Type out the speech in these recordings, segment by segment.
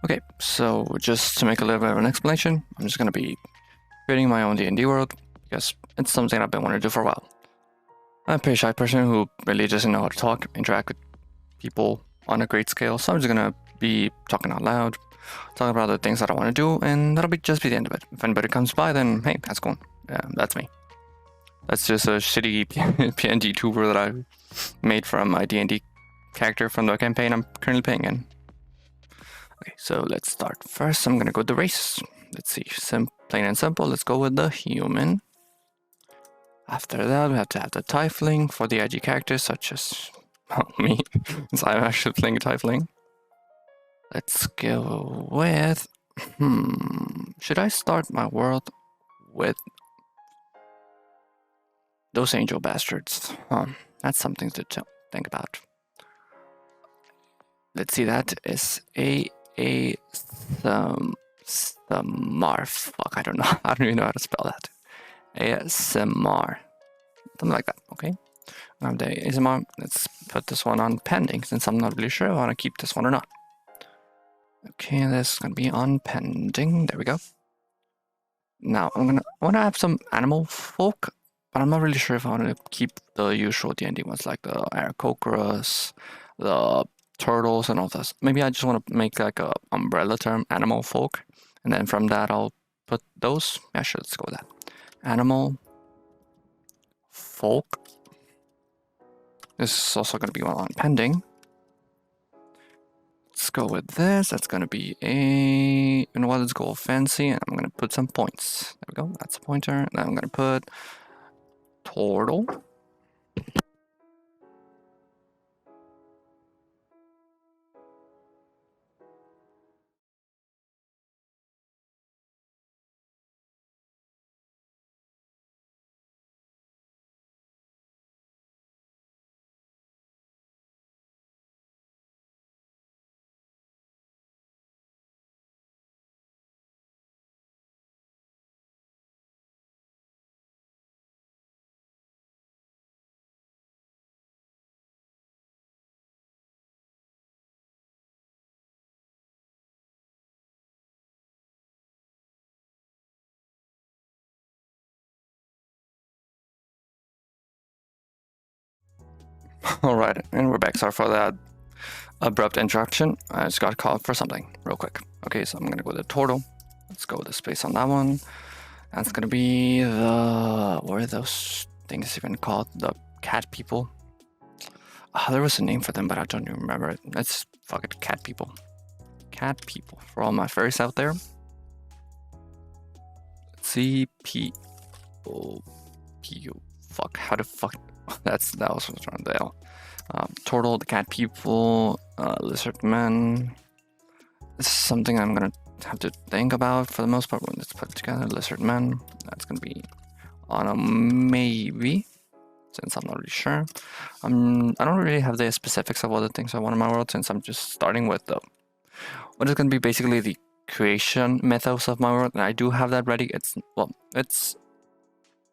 Okay, so just to make a little bit of an explanation, I'm just gonna be creating my own D&D world because it's something I've been wanting to do for a while. I'm a pretty shy person who really doesn't know how to talk, interact with people on a great scale, so I'm just gonna be talking out loud, talking about the things that I want to do, and that'll just be the end of it. If anybody comes by, then hey, that's cool. Yeah, that's me. That's just a shitty PNG tuber that I made from my D&D character from the campaign I'm currently playing in. Okay, so let's start. First, I'm gonna go with the race. Let's see, plain and simple. Let's go with the human. After that, we have to have the tiefling for the edgy characters, such as me, since I'm actually playing a tiefling. Let's go with. Should I start my world with those angel bastards? That's something to think about. Let's see. That is ASMR. Fuck, I don't know. I don't even know how to spell that. ASMR. Something like that, okay? Now the ASMR, let's put this one on pending since I'm not really sure if I want to keep this one or not. Okay, this is gonna be on pending. There we go. Now I want to have some animal folk, but I'm not really sure if I want to keep the usual D&D ones like the Aarakocras, the turtles, and all this. Maybe I just want to make like a umbrella term, animal folk, and then from that I'll put those. Yeah, sure, let's go with that. Animal folk. This is also going to be one on pending. Let's go with this. That's going to be a, you know what, let's go fancy, and I'm going to put some points. There we go, that's a pointer. Now I'm going to put turtle. Alright, and we're back. Sorry for that abrupt interruption. I just got called for something real quick. Okay, so I'm going to go with the turtle. Let's go with the space on that one. That's going to be the, what are those things even called? The cat people. There was a name for them, but I don't even remember it. Let's fuck it, cat people. Cat people. For all my furries out there. C-P-O-P-U. Fuck, how the fuck? that was what's wrong the L. Turtle, the cat people, lizard men. This is something I'm gonna have to think about for the most part. Let's put it together. Lizard men. That's gonna be on a maybe, since I'm not really sure. I don't really have the specifics of all the things I want in my world, since I'm just starting with the what is gonna be basically the creation methods of my world, and I do have that ready. It's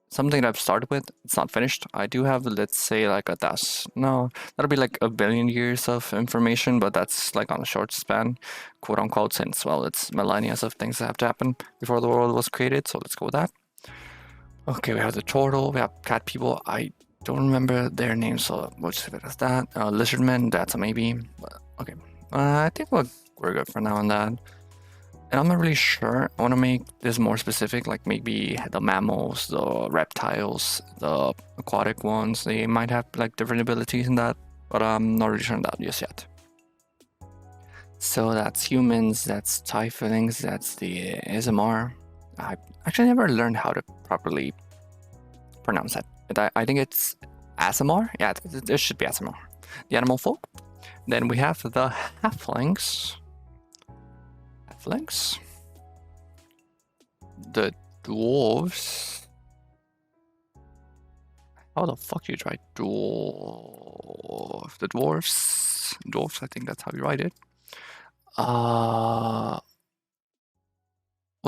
something that I've started with. It's not finished. I do have, let's say, like that'll be like a billion years of information, but that's like on a short span, quote unquote, since, well, it's millennia of things that have to happen before the world was created. So let's go with that. Okay, we have the turtle, we have cat people. I don't remember their names, so we'll just leave it as that. Lizard men, that's a maybe. But, okay, I think we're good for now on that. And I'm not really sure. I want to make this more specific, like maybe the mammals, the reptiles, the aquatic ones. They might have like different abilities in that, but I'm not really sure on that just yet. So that's humans, that's tieflings, that's the ASMR. I actually never learned how to properly pronounce that. I think it's ASMR. Yeah, there should be ASMR. The animal folk. Then we have the halflings. The dwarves. How the fuck you try dwarf? The dwarves. I think that's how you write it. What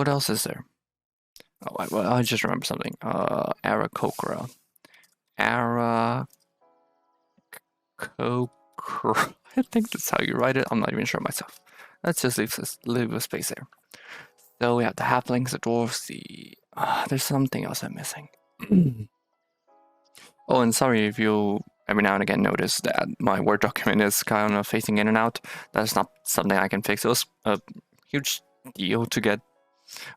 else is there? Oh, I just remember something. Aarakocra. Aarakocra. I think that's how you write it. I'm not even sure myself. let's just leave a space there. So we have the halflings, the dwarves, the... there's something else I'm missing. Oh, and sorry if you every now and again notice that my Word document is kind of facing in and out. That's not something I can fix. It was a huge deal to get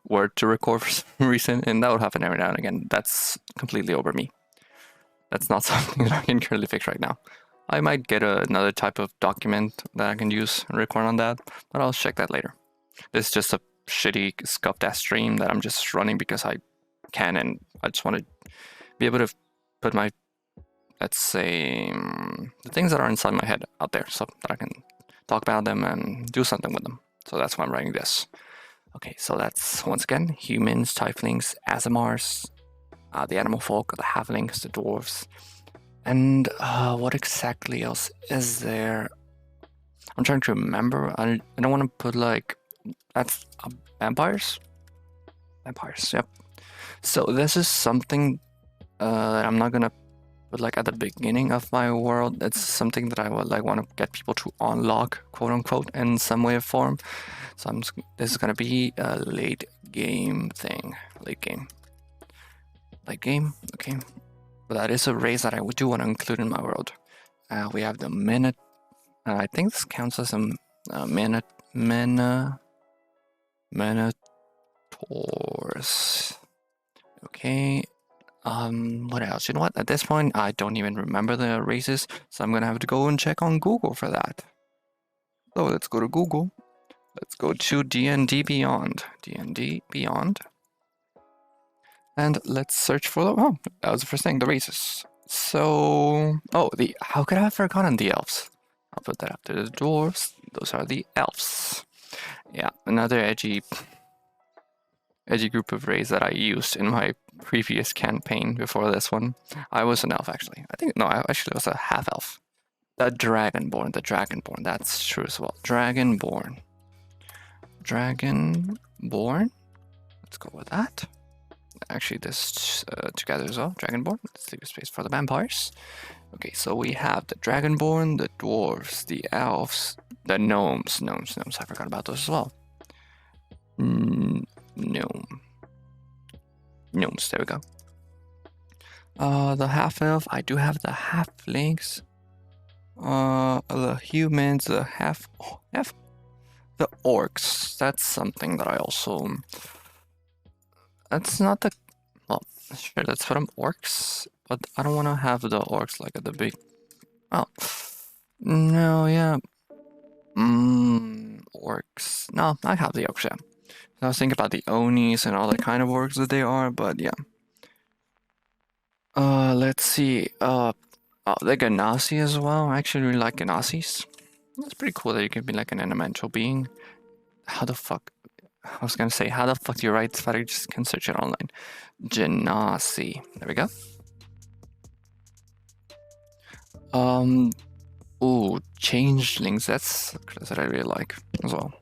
Word to record for some reason, and that would happen every now and again. That's completely over me. That's not something that I can currently fix right now. I might get another type of document that I can use and record on that, but I'll check that later. This is just a shitty scuffed ass stream that I'm just running because I can, and I just want to be able to put my, let's say, the things that are inside my head out there so that I can talk about them and do something with them. So that's why I'm writing this. Okay, so that's, once again, humans, tieflings, Azamars, the animal folk, the halflings, the dwarves, and what exactly else is there? I'm trying to remember. I don't want to put like, that's vampires? Vampires, yep. So this is something that I'm not gonna put like at the beginning of my world. It's something that I would like want to get people to unlock, quote unquote, in some way or form. So this is gonna be a late game thing. Late game, okay. But that is a race that I do want to include in my world. We have the minute. I think this counts as a Minotaurs. Okay. What else? You know what? At this point, I don't even remember the races, so I'm gonna have to go and check on Google for that. So let's go to Google. Let's go to D&D Beyond. D&D Beyond. And let's search for the, oh, that was the first thing, the races. So, oh, how could I have forgotten the elves? I'll put that after the dwarves. Those are the elves. Yeah, another edgy group of race that I used in my previous campaign before this one. I was an elf, actually. I think, no, I actually was a half-elf. The Dragonborn, that's true as well. Dragonborn. Let's go with that. Actually, this together as well. Dragonborn. Let's leave a space for the vampires. Okay, so we have the Dragonborn, the dwarves, the elves, the gnomes. I forgot about those as well. Gnomes. There we go. The half-elf. I do have the halflings. The humans. The the orcs. That's something that I also. That's not the. Well, sure, let's put them orcs, but I don't want to have the orcs like at the big. Oh, no, yeah. Orcs. No, I have the orcs. Yeah. I was thinking about the Onis and all the kind of orcs that they are, but yeah. Let's see. The Ganassi as well. I actually really like Ganassis. It's pretty cool that you can be like an elemental being. How the fuck? I was gonna say, how the fuck do you write this, but I just can search it online. Genasi. There we go. Ooh, changelings. That's what I really like as well.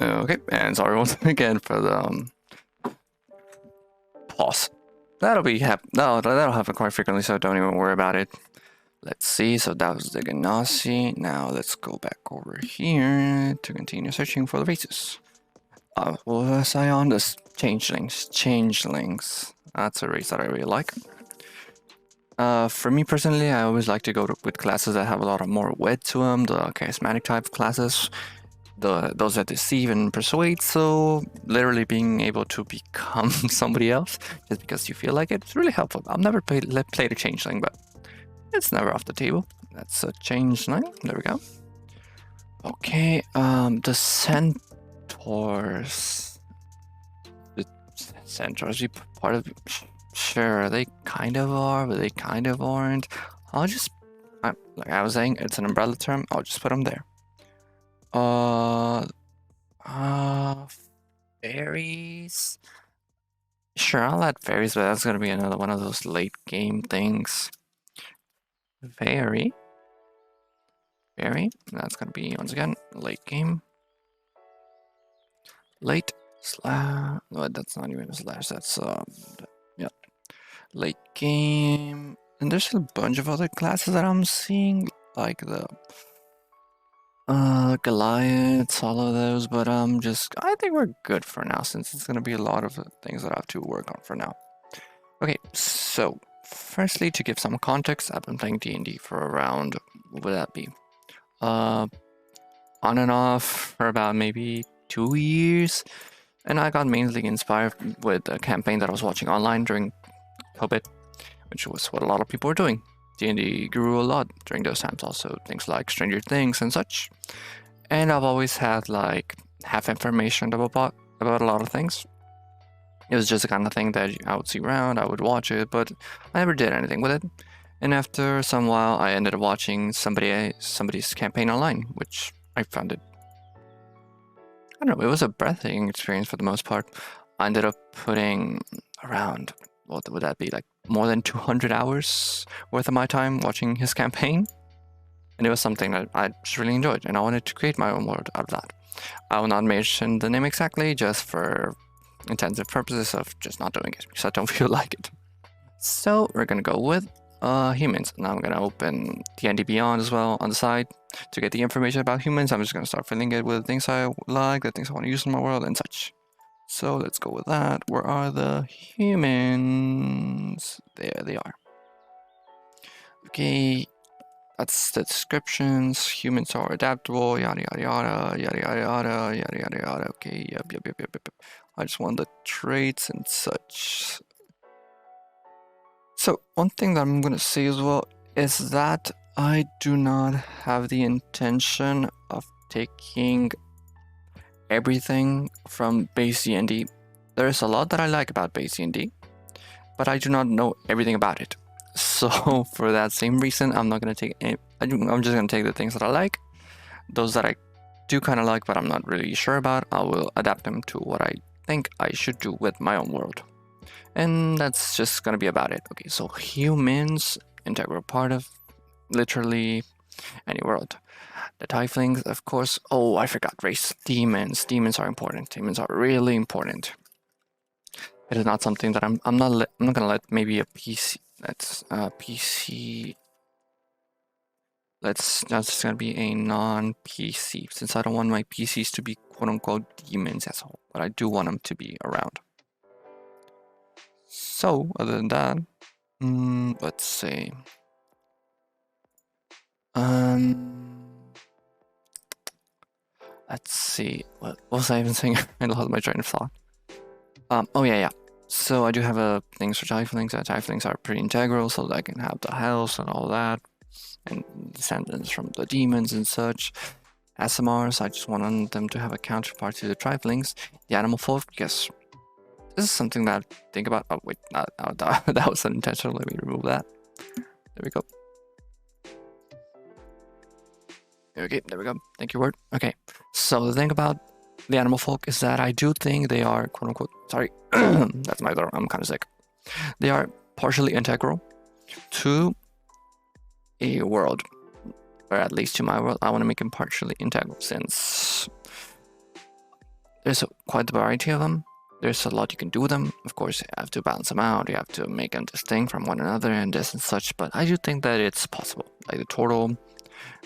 Okay, and sorry once again for the pause. That'll happen quite frequently, so don't even worry about it. Let's see, so that was the Ganassi. Now let's go back over here to continue searching for the races. What was I on? This Changelings. That's a race that I really like. For me personally, I always like to go with classes that have a lot of more wit to them, the charismatic type classes. Those that deceive and persuade, so literally being able to become somebody else just because you feel like it, it's really helpful. I've never played a changeling, but it's never off the table. That's a changeling. There we go. Okay, the course, the Centaurs part of. Sure, they kind of are, but they kind of aren't. I'll just, like I was saying, it's an umbrella term. I'll just put them there. Fairies. Sure, I'll add fairies, but that's gonna be another one of those late game things. Fairy. That's gonna be once again late game. Late slash. Well, that's not even a slash. That's yeah, late game. And there's a bunch of other classes that I'm seeing, like the Goliaths, all of those. But I think we're good for now, since it's gonna be a lot of things that I have to work on for now. Okay, so firstly, to give some context, I've been playing D&D for around, what would that be? On and off for about maybe 2 years, and I got mainly inspired with a campaign that I was watching online during COVID, which was what a lot of people were doing. D&D grew a lot during those times, also things like Stranger Things and such. And I've always had like half information about a lot of things. It was just the kind of thing that I would see around, I would watch it, but I never did anything with it. And after some while, I ended up watching somebody's campaign online, which I found it, I don't know, it was a breathtaking experience for the most part. I ended up putting around, what would that be, like more than 200 hours worth of my time watching his campaign. And it was something that I just really enjoyed, and I wanted to create my own world out of that. I will not mention the name exactly, just for intensive purposes of just not doing it, because I don't feel like it. So we're gonna go with humans. Now I'm gonna open D&D Beyond as well on the side to get the information about humans. I'm just gonna start filling it with things I like, the things I want to use in my world and such. So let's go with that. Where are the humans? There they are. Okay, that's the descriptions. Humans are adaptable, yada yada yada, yada yada yada, yada yada yada. Okay, yep. I just want the traits and such. So one thing that I'm gonna say as well is that I do not have the intention of taking everything from base D&D. There is a lot that I like about base D&D, but I do not know everything about it. So for that same reason, I'm not gonna take any, I'm just gonna take the things that I like, those that I do kind of like but I'm not really sure about. I will adapt them to what I think I should do with my own world, and that's just gonna be about it. Okay, so humans, integral part of literally any world. The tieflings, of course. Oh, I forgot race. Demons are important. Demons are really important. It is not something that I'm not gonna let maybe a PC. That's PC. That's just gonna be a non-PC, since I don't want my PCs to be quote-unquote demons as a whole, but I do want them to be around. So other than that, let's see. Let's see. What was I even saying? I lost my train of thought. Oh yeah. So I do have things for tieflings. Tieflings are pretty integral, so that I can have the health and all that, and descendants from the demons and such. SMRs, I just want them to have a counterpart to the tieflings. The animal folk, yes. This is something that I think about. Oh wait, that was unintentional. Let me remove that. There we go. Okay, there we go. Thank you, word. Okay, so the thing about the animal folk is that I do think they are, quote unquote, sorry, that's my throat, I'm kind of sick. They are partially integral to a world, or at least to my world. I want to make them partially integral, since there's quite the variety of them. There's a lot you can do with them. Of course, you have to balance them out. You have to make them distinct from one another and this and such. But I do think that it's possible. Like the turtle,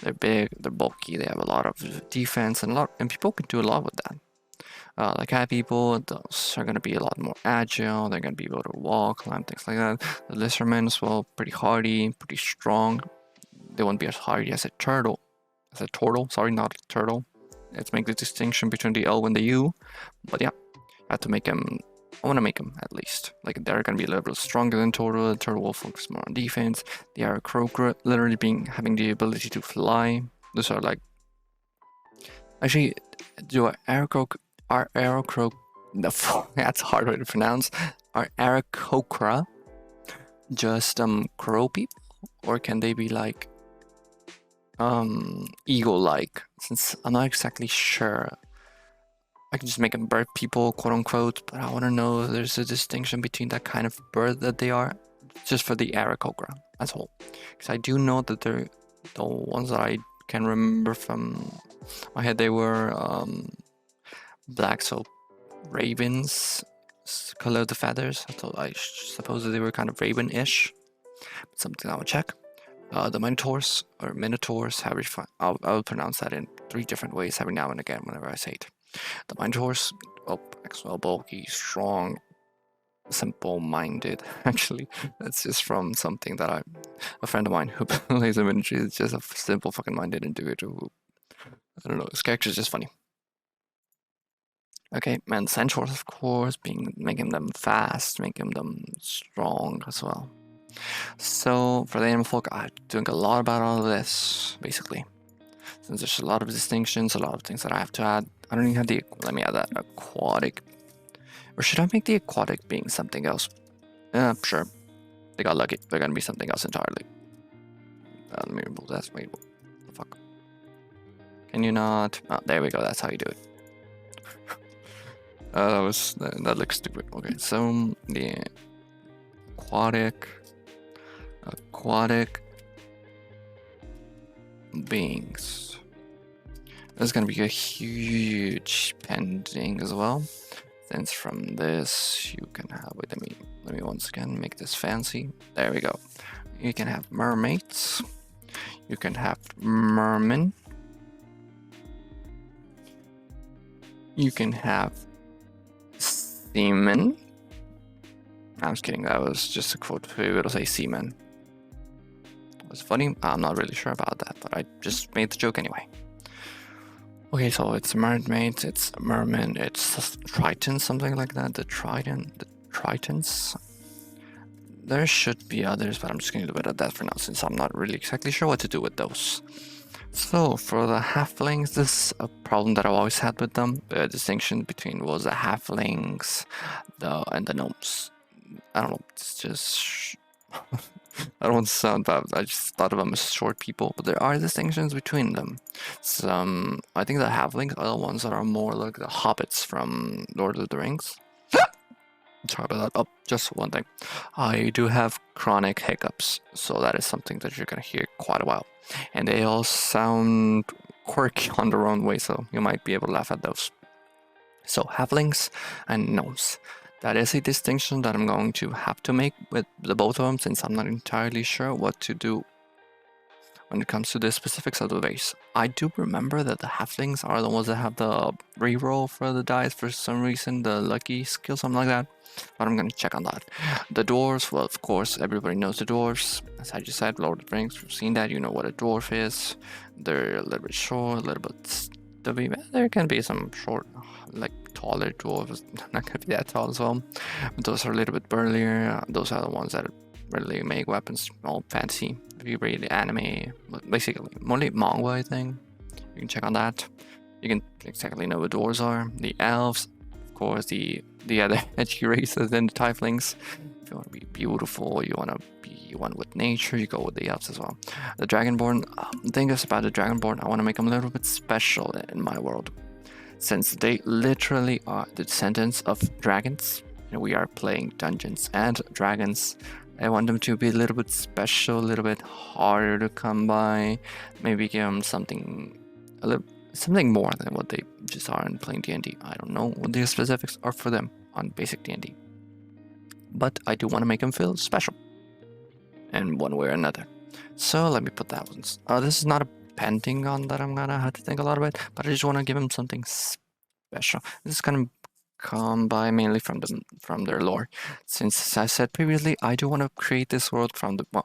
they're big, they're bulky, they have a lot of defense, and people can do a lot with that. Like cat people, those are going to be a lot more agile. They're going to be able to walk, climb, things like that. The lizardmen as well, pretty hardy, pretty strong. They won't be as hardy as a turtle. Sorry, not a turtle. Let's make the distinction between the L and the U. But yeah, I have to make them. I want to make them at least. Like they're going to be a little bit stronger than turtle. The turtle will focus more on defense. The arrow croak literally having the ability to fly. Those are like. Actually, do arrow croak Are Aarakocra... That's a hard way to pronounce. Are Aarakocra just crow people? Or can they be like eagle-like? Since I'm not exactly sure. I can just make them bird people, quote unquote, but I want to know if there's a distinction between that kind of bird that they are, just for the Aarakocra as a whole. Because I do know that they're the ones that I can remember from my head, they were black, so ravens color the feathers. So I suppose that they were kind of raven-ish. Something I would check. The minotaurs or minotaurs, however you I'll pronounce that in 3 different ways every now and again whenever I say it. The minotaurs, well, bulky, strong, simple-minded. Actually, that's just from something that a friend of mine who plays a miniature is just a simple fucking minded individual who, I don't know, his character is just funny. Okay, and centaurs, of course, making them fast, making them strong as well. So for the animal folk, I'm doing a lot about all of this, basically. Since there's a lot of distinctions, a lot of things that I have to add. I don't even have the, let me add that, aquatic. Or should I make the aquatic being something else? Sure. They got lucky. They're gonna be something else entirely. Let me remove that. Wait, what the fuck? Can you not? Oh, there we go. That's how you do it. That looks stupid. Okay, so the aquatic beings. There's gonna be a huge pending as well. Since from this you can have, wait, let me once again make this fancy. There we go. You can have mermaids. You can have mermen. You can have seamen. I'm just kidding, that was just a quote to be able to say seamen. It was funny, I'm not really sure about that, but I just made the joke anyway. Okay, so it's mermaids, it's mermen, it's tritons, something like that. The tritons. There should be others, but I'm just going to leave it at that for now, since I'm not really exactly sure what to do with those. So for the halflings, this is a problem that I've always had with them. The distinction between was the halflings, and the gnomes. I don't know. It's just I don't want to sound bad. I just thought of them as short people, but there are distinctions between them. Some, I think the halflings are the ones that are more like the hobbits from Lord of the Rings. Sorry about that. Oh, just one thing. I do have chronic hiccups, so that is something that you're gonna hear quite a while. And they all sound quirky on their own way, so you might be able to laugh at those. So, halflings and gnomes. That is a distinction that I'm going to have to make with the both of them, since I'm not entirely sure what to do when it comes to the specifics of the base. I do remember that the halflings are the ones that have the reroll for the dice for some reason, the lucky skill, something like that. But I'm gonna check on that. The dwarves, well, of course, everybody knows the dwarves. As I just said, Lord of the Rings, we've seen that, you know what a dwarf is. They're a little bit short, a little bit stubby. There can be some short, like taller dwarves, not gonna be that tall as well. But those are a little bit burlier. Those are the ones that really make weapons all fancy. If you read the anime, basically, mostly manga, I think. You can check on that. You can exactly know what dwarves are. The elves, of course, the other edgy races and the tieflings. If you want to be beautiful, you want to be one with nature, you go with the elves as well. The dragonborn, the thing is about the dragonborn, I want to make them a little bit special in my world. Since they literally are the descendants of dragons. You know, we are playing Dungeons and Dragons. I want them to be a little bit special, a little bit harder to come by. Maybe give them something more than what they just are in playing D&D. I don't know what the specifics are for them on basic D&D. But I do want to make them feel special in one way or another. So let me put that one. This is not a Pentagon that I'm gonna have to think a lot about, but I just want to give them something special. This is gonna come by mainly from their lore. Since, as I said previously, I do want to create this world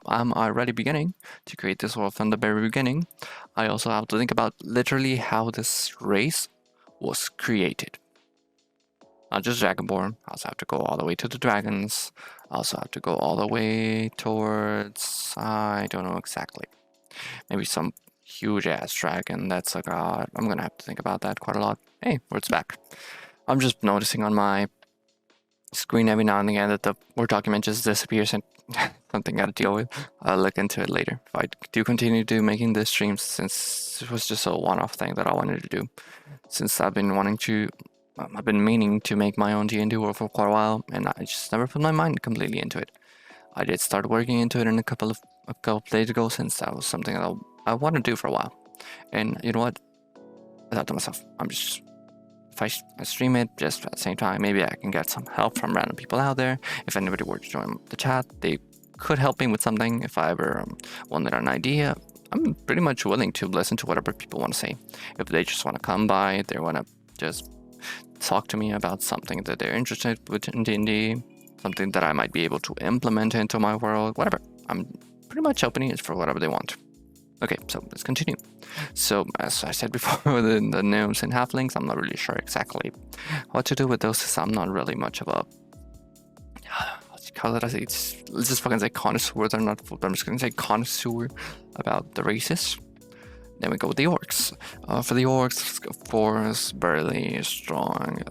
I'm already beginning to create this world from the very beginning. I also have to think about literally how this race was created. Not just Dragonborn, I also have to go all the way to the dragons. I also have to go all the way towards, I don't know exactly. Maybe some huge ass dragon that's a god. I'm gonna have to think about that quite a lot. Hey, words back. I'm just noticing on my screen every now and again that the Word document just disappears and something I gotta deal with. I'll look into it later. If I do continue to making this stream, since it was just a one-off thing that I wanted to do, since I've been meaning to make my own D&D world for quite a while, and I just never put my mind completely into it. I did start working into it in a couple of days ago, since that was something that I wanted to do for a while. And you know what? I thought to myself, if I stream it just at the same time, maybe I can get some help from random people out there. If anybody were to join the chat, they could help me with something. If I ever wanted an idea, I'm pretty much willing to listen to whatever people want to say. If they just want to come by, they want to just talk to me about something that they're interested with in D&D, something that I might be able to implement into my world, whatever. I'm pretty much opening it for whatever they want. Okay, so let's continue. So, as I said before, the gnomes and halflings, I'm not really sure exactly what to do with those, because I'm not really much of a... What do you call it? Let's just fucking say connoisseur. They're not... I'm just going to say connoisseur about the races. Then we go with the orcs. For the orcs, let's go forest, burly, strong...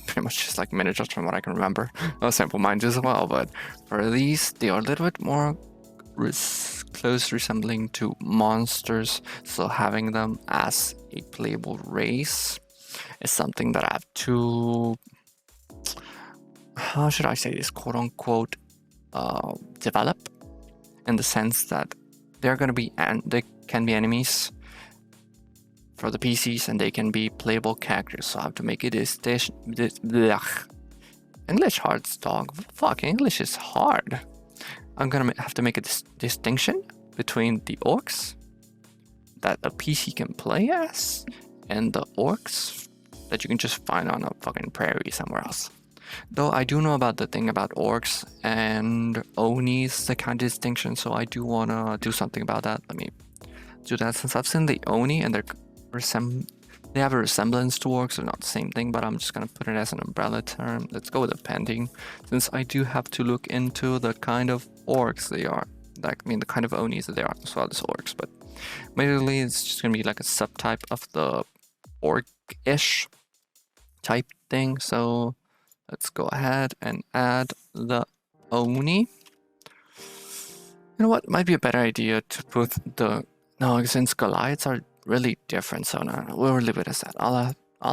pretty much just like miniatures from what I can remember. Simple minds as well, but for these, they are a little bit more close resembling to monsters, so having them as a playable race is something that I have to, how should I say this, quote unquote, develop, in the sense that they're going to be, and they can be enemies for the PCs, and they can be playable characters, so I have to make it English hard, dog. Fuck, English is hard. I'm gonna have to make a distinction between the orcs that a PC can play as and the orcs that you can just find on a fucking prairie somewhere else. Though I do know about the thing about orcs and Onis, the kind of distinction, so I do want to do something about that. Let me do that, since I've seen the Oni and they have a resemblance to orcs. They're not the same thing, but I'm just going to put it as an umbrella term. Let's go with the pending, since I do have to look into the kind of orcs they are. Like, I mean, the kind of Onis that they are, as well as orcs. But basically, it's just going to be like a subtype of the orc-ish type thing. So let's go ahead and add the Oni. You know what? Might be a better idea to put the... No, since Goliaths are really different, so no, we'll leave it as that. I'll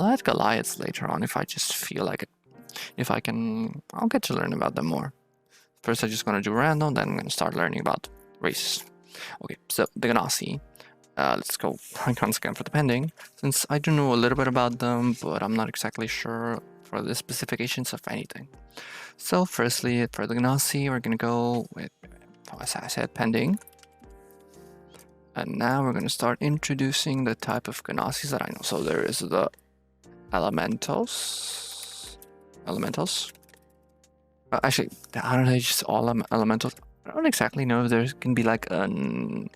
add Goliaths later on if I just feel like it. If I can, I'll get to learn about them more. First, I'm just gonna do random, then I'm gonna start learning about races. Okay, so the Ganassi. Let's go once again for the pending, since I do know a little bit about them, but I'm not exactly sure for the specifications of anything. So, firstly, for the Ganassi, we're gonna go with, as I said, pending. And now we're going to start introducing the type of Ganassis that I know. So there is the Elementals. Actually, how do they just all Elementals? I don't exactly know if there can be like an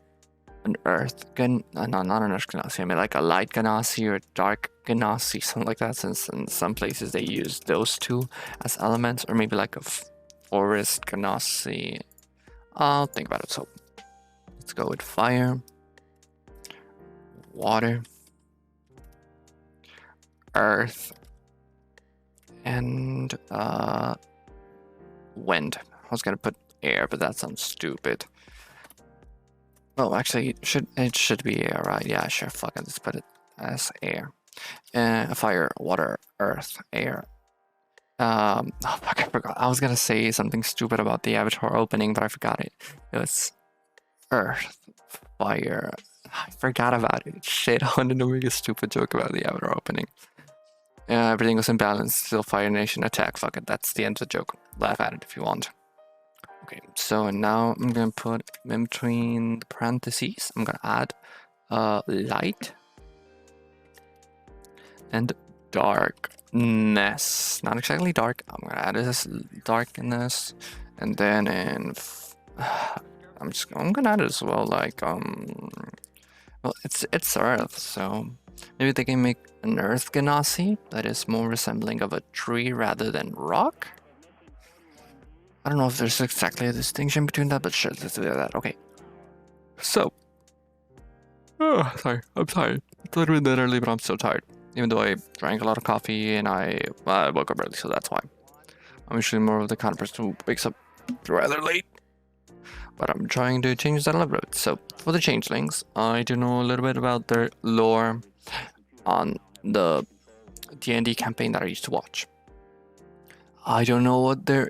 Earth no, not an Earth Ganassi. I mean like a Light Ganassi or a Dark Ganassi, something like that. Since in some places they use those two as elements, or maybe like a Forest Ganassi. I'll think about it. So let's go with fire, water, earth, and wind. I was gonna put air, but that sounds stupid. Oh, actually, it should be air, right? Yeah, sure. Fuck it. Let's put it as air. Fire, water, earth, air. Oh fuck, I forgot. I was gonna say something stupid about the avatar opening, but I forgot it. It was earth, fire. I forgot about it. Shit, I wanted to make a stupid joke about the avatar opening. Everything was in balance. Still Fire Nation attack. Fuck it. That's the end of the joke. Laugh at it if you want. Okay, so now I'm gonna put in between the parentheses. I'm gonna add light and darkness. Not exactly dark. I'm gonna add this darkness, and then in I'm gonna add it as well. Like well, it's Earth, so maybe they can make an Earth Ganassi that is more resembling of a tree rather than rock. I don't know if there's exactly a distinction between that, but sure, let's do that. Okay. So, sorry, I'm tired. It's a little bit early, but I'm so tired. even though I drank a lot of coffee and I woke up early, so that's why. I'm usually more of the kind of person who wakes up rather late, but I'm trying to change that a little bit. So for the changelings, I do know a little bit about their lore on the D&D campaign that I used to watch. I don't know what their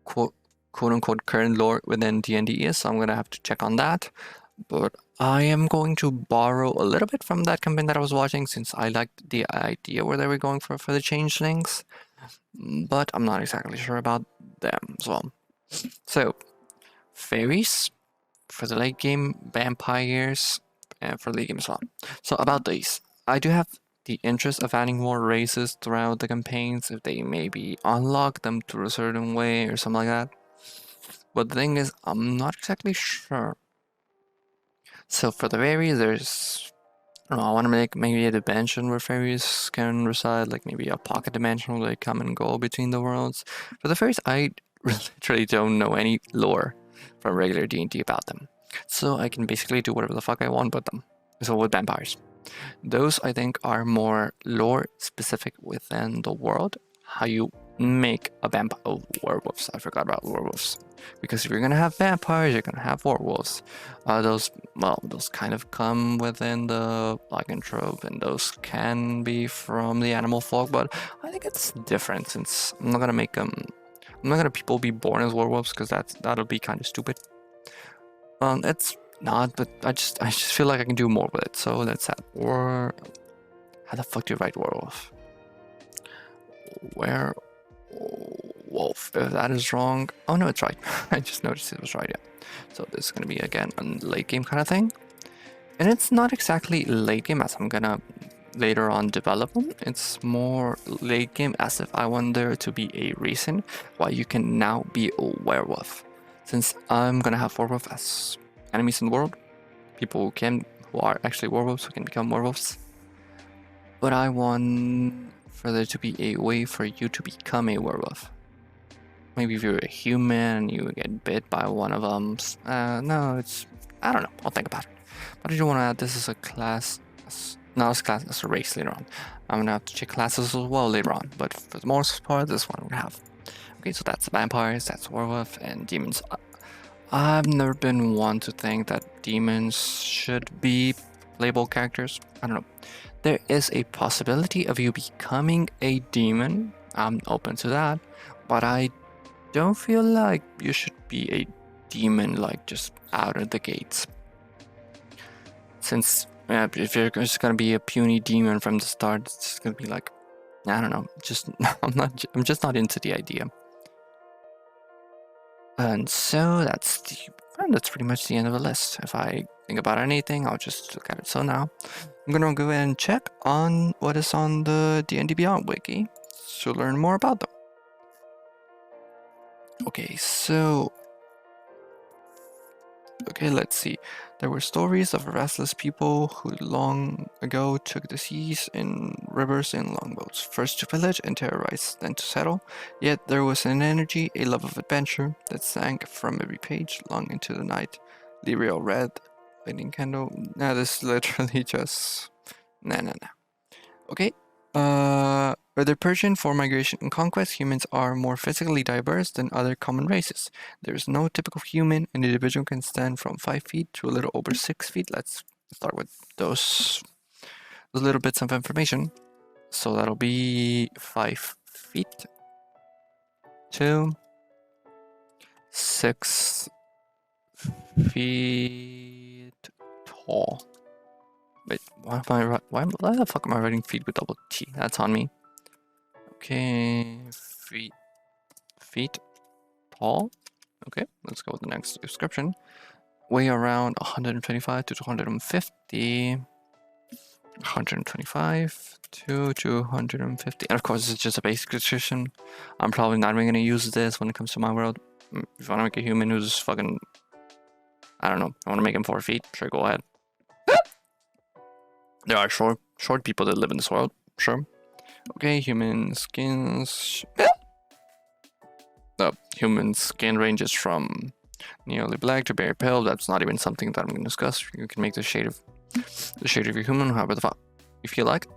quote unquote current lore within D&D is, so I'm gonna have to check on that. But I am going to borrow a little bit from that campaign that I was watching, since I liked the idea where they were going for the changelings, but I'm not exactly sure about them as well. So, fairies for the late game, vampires for the late game as well. So about these, I do have the interest of adding more races throughout the campaigns if they maybe unlock them through a certain way or something like that. But the thing is, I'm not exactly sure. So for the fairies, there's, I don't know, I want to make maybe a dimension where fairies can reside, like maybe a pocket dimension where they come and go between the worlds. For the fairies, I literally don't know any lore from regular D&D about them. So I can basically do whatever the fuck I want with them. So with vampires. Those, I think, are more lore specific within the world. How you make a vampire. Oh, werewolves. I forgot about werewolves. Because if you're gonna have vampires, you're gonna have werewolves. Those kind of come within the lycanthrope, and those can be from the animal folk, but I think it's different, since I'm not gonna make them. I'm not gonna people be born as werewolves, because that'll be kind of stupid. It's not, but I just feel like I can do more with it. So let's have how the fuck do you write werewolf? Werewolf. If that is wrong, oh no, it's right. I just noticed it was right. Yeah. So this is gonna be again a late game kind of thing, and it's not exactly late game as I'm gonna later on develop them. It's more late game as if I want there to be a reason why you can now be a werewolf. Since I'm gonna have werewolf as enemies in the world, people who are actually werewolves who can become werewolves. But I want for there to be a way for you to become a werewolf. Maybe if you're a human, you get bit by one of them. No, I don't know. I'll think about it. But I do want to add this as a class, not as a class, as a race later on. I'm gonna have to check classes as well later on. But for the most part, this one we have. Okay, so that's vampires, that's werewolf, and demons. I've never been one to think that demons should be playable characters. I don't know. There is a possibility of you becoming a demon. I'm open to that. But I don't feel like you should be a demon, like, just out of the gates. Since if you're just gonna be a puny demon from the start, it's just gonna be like, I don't know. I'm just not into the idea. And so that's pretty much the end of the list. If I think about anything, I'll just look at it. So now I'm gonna go ahead and check on what is on the D&D Beyond wiki to learn more about them. Okay, let's see. There were stories of restless people who long ago took the seas in rivers in longboats, first to pillage and terrorize, then to settle. Yet there was an energy, a love of adventure, that sank from every page long into the night. Lyriel read, lighting candle. Nah, this is literally just... Nah. Okay. Whether Persian for migration and conquest, humans are more physically diverse than other common races. There is no typical human. An individual can stand from 5 feet to a little over 6 feet. Let's start with those little bits of information. So that'll be 5 feet to 6 feet tall. Wait, why the fuck am I writing feet with double T? That's on me. Okay, feet tall. Okay, let's go with the next description. Weigh around 125 to 250. 125 to 250. And of course, it's just a basic description. I'm probably not even going to use this when it comes to my world. If I want to make a human who's fucking... I don't know. I want to make him 4 feet. Sure, go ahead. There are short people that live in this world. Sure. Okay, human skins. Human skin ranges from nearly black to very pale. That's not even something that I'm going to discuss. You can make the shade of your human however the fuck you feel like.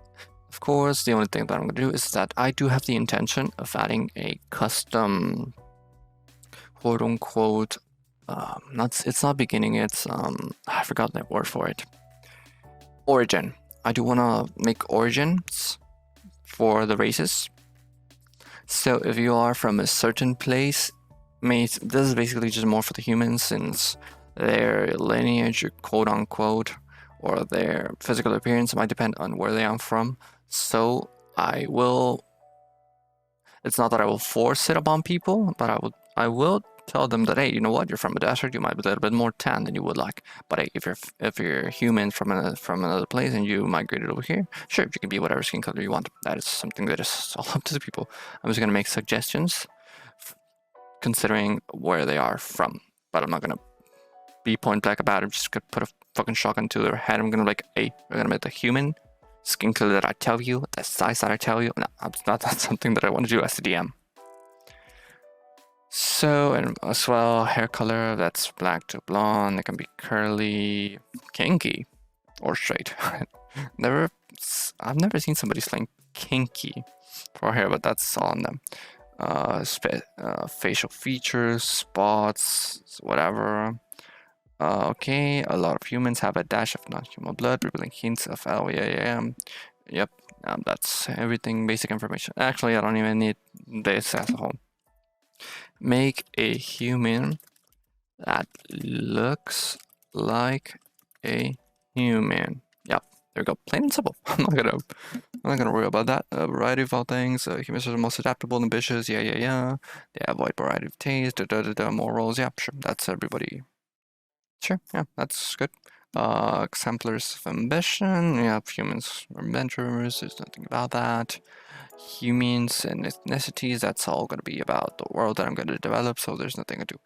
Of course, the only thing that I'm going to do is that I do have the intention of adding a custom, quote unquote, it's not beginning, it's, I forgot that word for it. Origin. I do want to make origins for the races. So if you are from a certain place, this is basically just more for the humans, since their lineage, quote unquote, or their physical appearance might depend on where they are from. So it's not that I will force it upon people, but I will tell them that, hey, you know what, you're from a desert, you might be a little bit more tan than you would like. But hey, if you're human from another place and you migrated over here, sure, you can be whatever skin color you want. That is something that is all up to the people. I'm just gonna make suggestions considering where they are from, but I'm not gonna be point blank about it. I'm just gonna put a fucking shotgun to their head. I'm gonna be like, hey, we're gonna make the human skin color that I tell you, the size that I tell you. No, that's something that I want to do as a DM. So, and as well, hair color, that's black to blonde. It can be curly, kinky, or straight. I've never seen somebody slang kinky for hair, but that's on them. Facial features, spots, whatever. Okay, a lot of humans have a dash of non-human blood, revealing hints of LVAM. Yep, that's everything, basic information. Actually, I don't even need this as a whole. Make a human that looks like a human. Yep, there we go. Plain and simple. I'm not gonna worry about that. A variety of all things. Humans are the most adaptable and ambitious. Yeah. They have a wide variety of tastes. Morals. Yeah, sure. That's everybody. Sure. Yeah, that's good. Exemplars of ambition. Yeah, humans are adventurers. There's nothing about that. Humans and ethnicities, that's all going to be about the world that I'm going to develop, so there's nothing to do.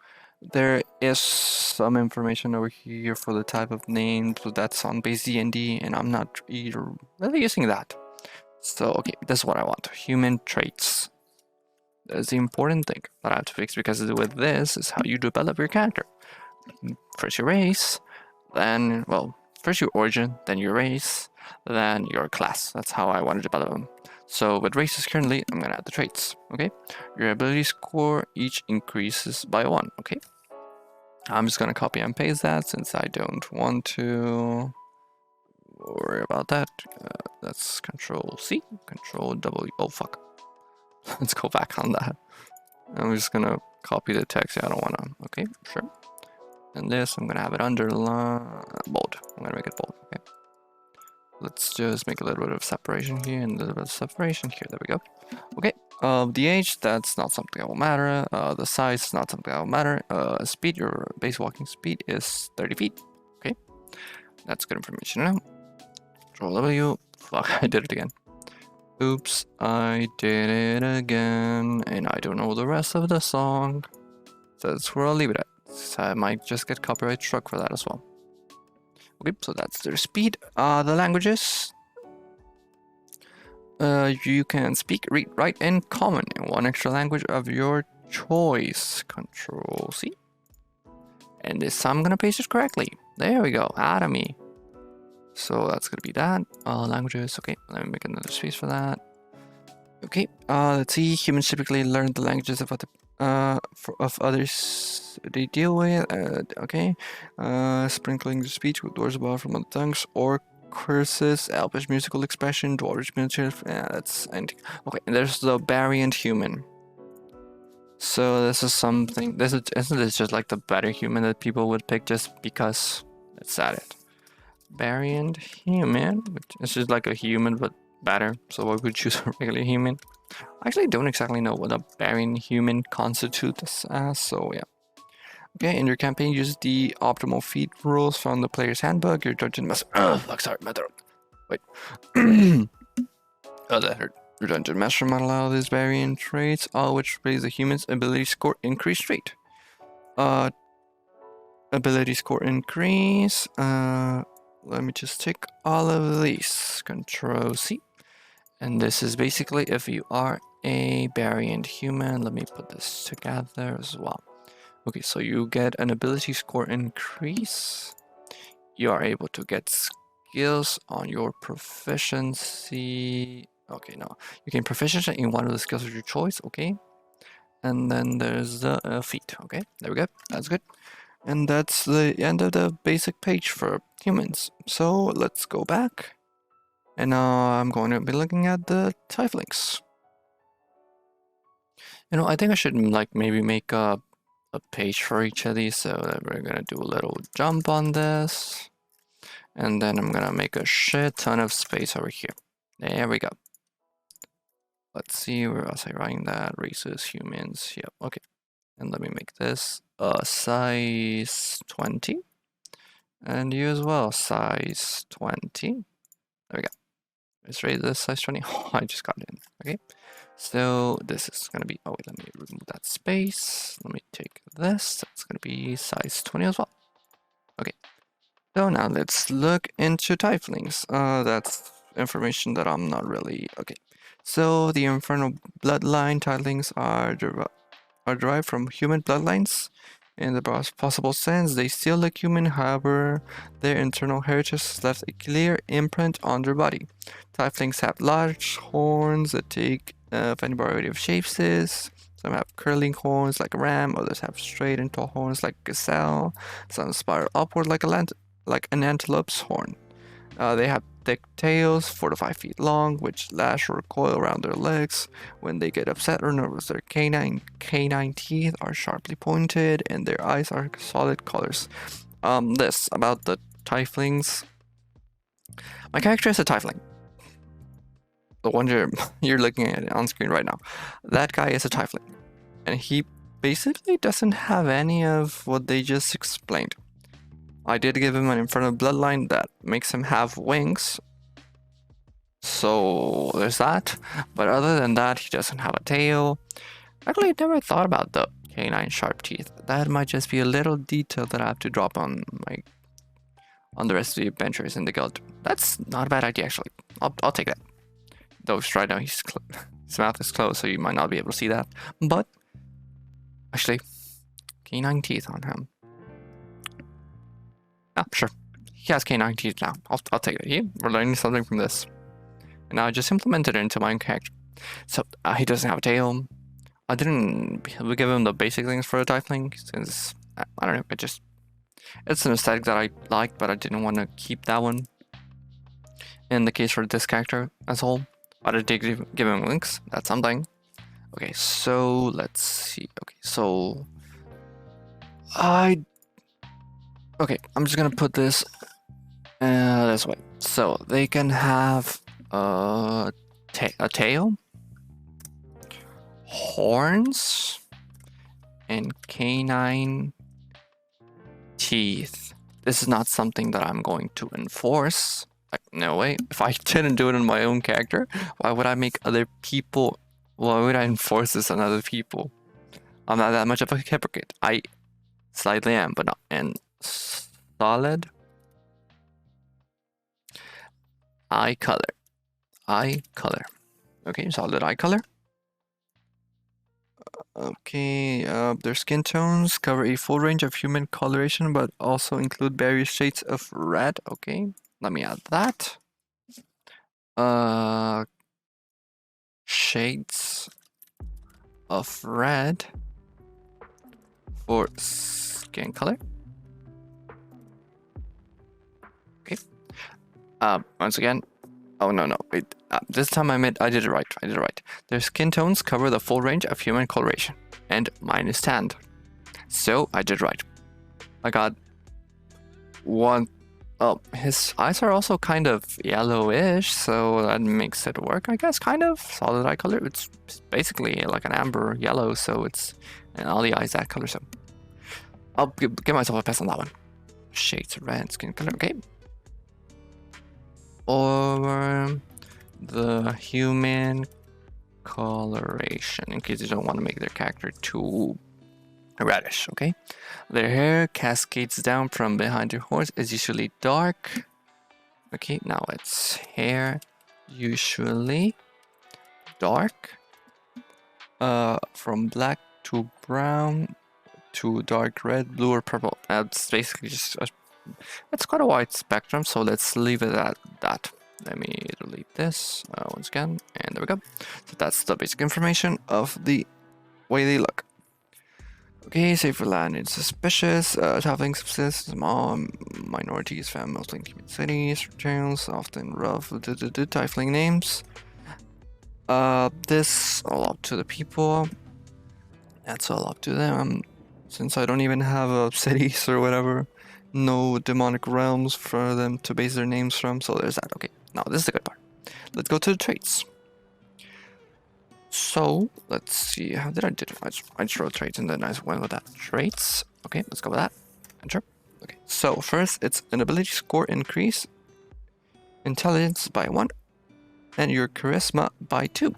There is some information over here for the type of name, so that's on base D&D, and I'm not really using that. So, okay, this is what I want. Human traits. That's the important thing that I have to fix, because with this is how you develop your character. First your race, then, well, first your origin, then your race, then your class. That's how I want to develop them. So with races currently, I'm gonna add the traits, okay? Your ability score each increases by 1, okay? I'm just gonna copy and paste that since I don't want to worry about that. That's Control C, Control W, oh fuck. Let's go back on that. I'm just gonna copy the text, I don't wanna, okay, sure. And this, I'm gonna have it underline, bold, I'm gonna make it bold, okay? Let's just make a little bit of separation here and a little bit of separation here. There we go. Okay. The age, that's not something that will matter. The size is not something that will matter. Speed, your base walking speed is 30 feet. Okay. That's good information now. Control W. Fuck, I did it again. Oops, I did it again. And I don't know the rest of the song. So that's where I'll leave it at. So I might just get copyright struck for that as well. Okay, so that's their speed. The languages. You can speak, read, write, and comment in one extra language of your choice. Control C. And this time I'm gonna paste it correctly. There we go, Atomy. So that's gonna be that. Languages, okay, let me make another space for that. Okay, let's see. Humans typically learn the languages of others they deal with. Okay, sprinkling the speech with words above from other tongues or curses, elvish musical expression, dwarvish military. That's anything. Okay, and there's the variant human. So this is something. Isn't this just like the better human that people would pick just because it's at it? Variant human, which is just like a human but better. So I would choose a regular human. I actually don't exactly know what a variant human constitutes as, so yeah. Okay, in your campaign, use the optimal feat rules from the player's handbook. Your dungeon master. Oh, fuck, sorry, my throat. Wait. Oh, that hurt. Your dungeon master might allow these variant traits, all which raise the human's ability score increase rate. Ability score increase. Let me just take all of these. Control C. And this is basically if you are a variant human. Let me put this together as well. Okay, so you get an ability score increase. You are able to get skills on your proficiency. Okay, no. You gain proficiency in one of the skills of your choice, okay? And then there's the feat, okay? There we go. That's good. And that's the end of the basic page for humans. So let's go back. And now I'm going to be looking at the tieflings. You know, I think I should like maybe make a page for each of these, so that we're gonna do a little jump on this. And then I'm gonna make a shit ton of space over here. There we go. Let's see, where else I writing that? Races, humans, yep, okay. And let me make this size 20. And you as well, size 20. There we go. Let's raise this size 20. Oh, I just got it in. Okay. So this is gonna be, oh wait, let me remove that space. Let me take this. That's gonna be size 20 as well. Okay. So now let's look into tieflings. That's information that I'm not really, okay. So the infernal bloodline tieflings are derived from human bloodlines. In the best possible sense, they still look human, however, their internal heritage has left a clear imprint on their body. Tieflings have large horns that take a variety of shapes. Some have curling horns like a ram, others have straight and tall horns like a gazelle, some spiral upward like an antelope's horn. They have thick tails, 4 to 5 feet long, which lash or coil around their legs. When they get upset or nervous, their canine teeth are sharply pointed, and their eyes are solid colors. This about the tieflings. My character is a tiefling. The one you're looking at on screen right now. That guy is a tiefling, and he basically doesn't have any of what they just explained. I did give him an infernal bloodline that makes him have wings. So there's that. But other than that, he doesn't have a tail. Actually, I never thought about the canine sharp teeth. That might just be a little detail that I have to drop on the rest of the adventurers in the guild. That's not a bad idea, actually. I'll take that. Though right now his mouth is closed, so you might not be able to see that. But actually, canine teeth on him. Ah, sure. He has canine teeth now. I'll take it. We're learning something from this. And now I just implemented it into my own character. So, he doesn't have a tail. I didn't give him the basic things for a tiefling, since, I don't know, it's an aesthetic that I like, but I didn't want to keep that one. In the case for this character as a whole. But I did give him links. That's something. Okay, so, let's see. Okay, so... Okay, I'm just gonna put this this way. So they can have a tail, horns, and canine teeth. This is not something that I'm going to enforce. Like, no way. If I didn't do it in my own character, why would I make other people? Why would I enforce this on other people? I'm not that much of a hypocrite. I slightly am, but not. And solid eye color. Okay, solid eye color. Okay, their skin tones cover a full range of human coloration, but also include various shades of red. Okay, let me add that. Shades of red for skin color. Okay. Once again, oh no, wait. This time I did it right. Their skin tones cover the full range of human coloration, and mine is tanned. So I did right. I got one. Oh, his eyes are also kind of yellowish, so that makes it work, I guess. Kind of solid eye color. It's basically like an amber yellow, so it's and all the eyes that color. So I'll give myself a pass on that one. Shades of red skin color. Okay. Or the human coloration, in case you don't want to make their character too reddish, okay? Their hair cascades down from behind their horns, is usually dark. Okay, now it's hair usually dark, from black to brown to dark red, blue, or purple. It's basically just it's quite a wide spectrum, so let's leave it at that. Let me delete this once again, and there we go. So that's the basic information of the way they look. Okay, safe for land is suspicious. Traveling subsists among minorities found mostly in human cities, trails, often rough, tiefling names. This all up to the people. That's all up to them. Since I don't even have cities or whatever, no demonic realms for them to base their names from, so there's that. Okay, now this is the good part. Let's go to the traits. So, let's see, how did I do it? I just wrote traits and then I went with that. Traits. Okay, let's go with that. Enter. Okay, so first it's an ability score increase, intelligence by 1, and your charisma by 2.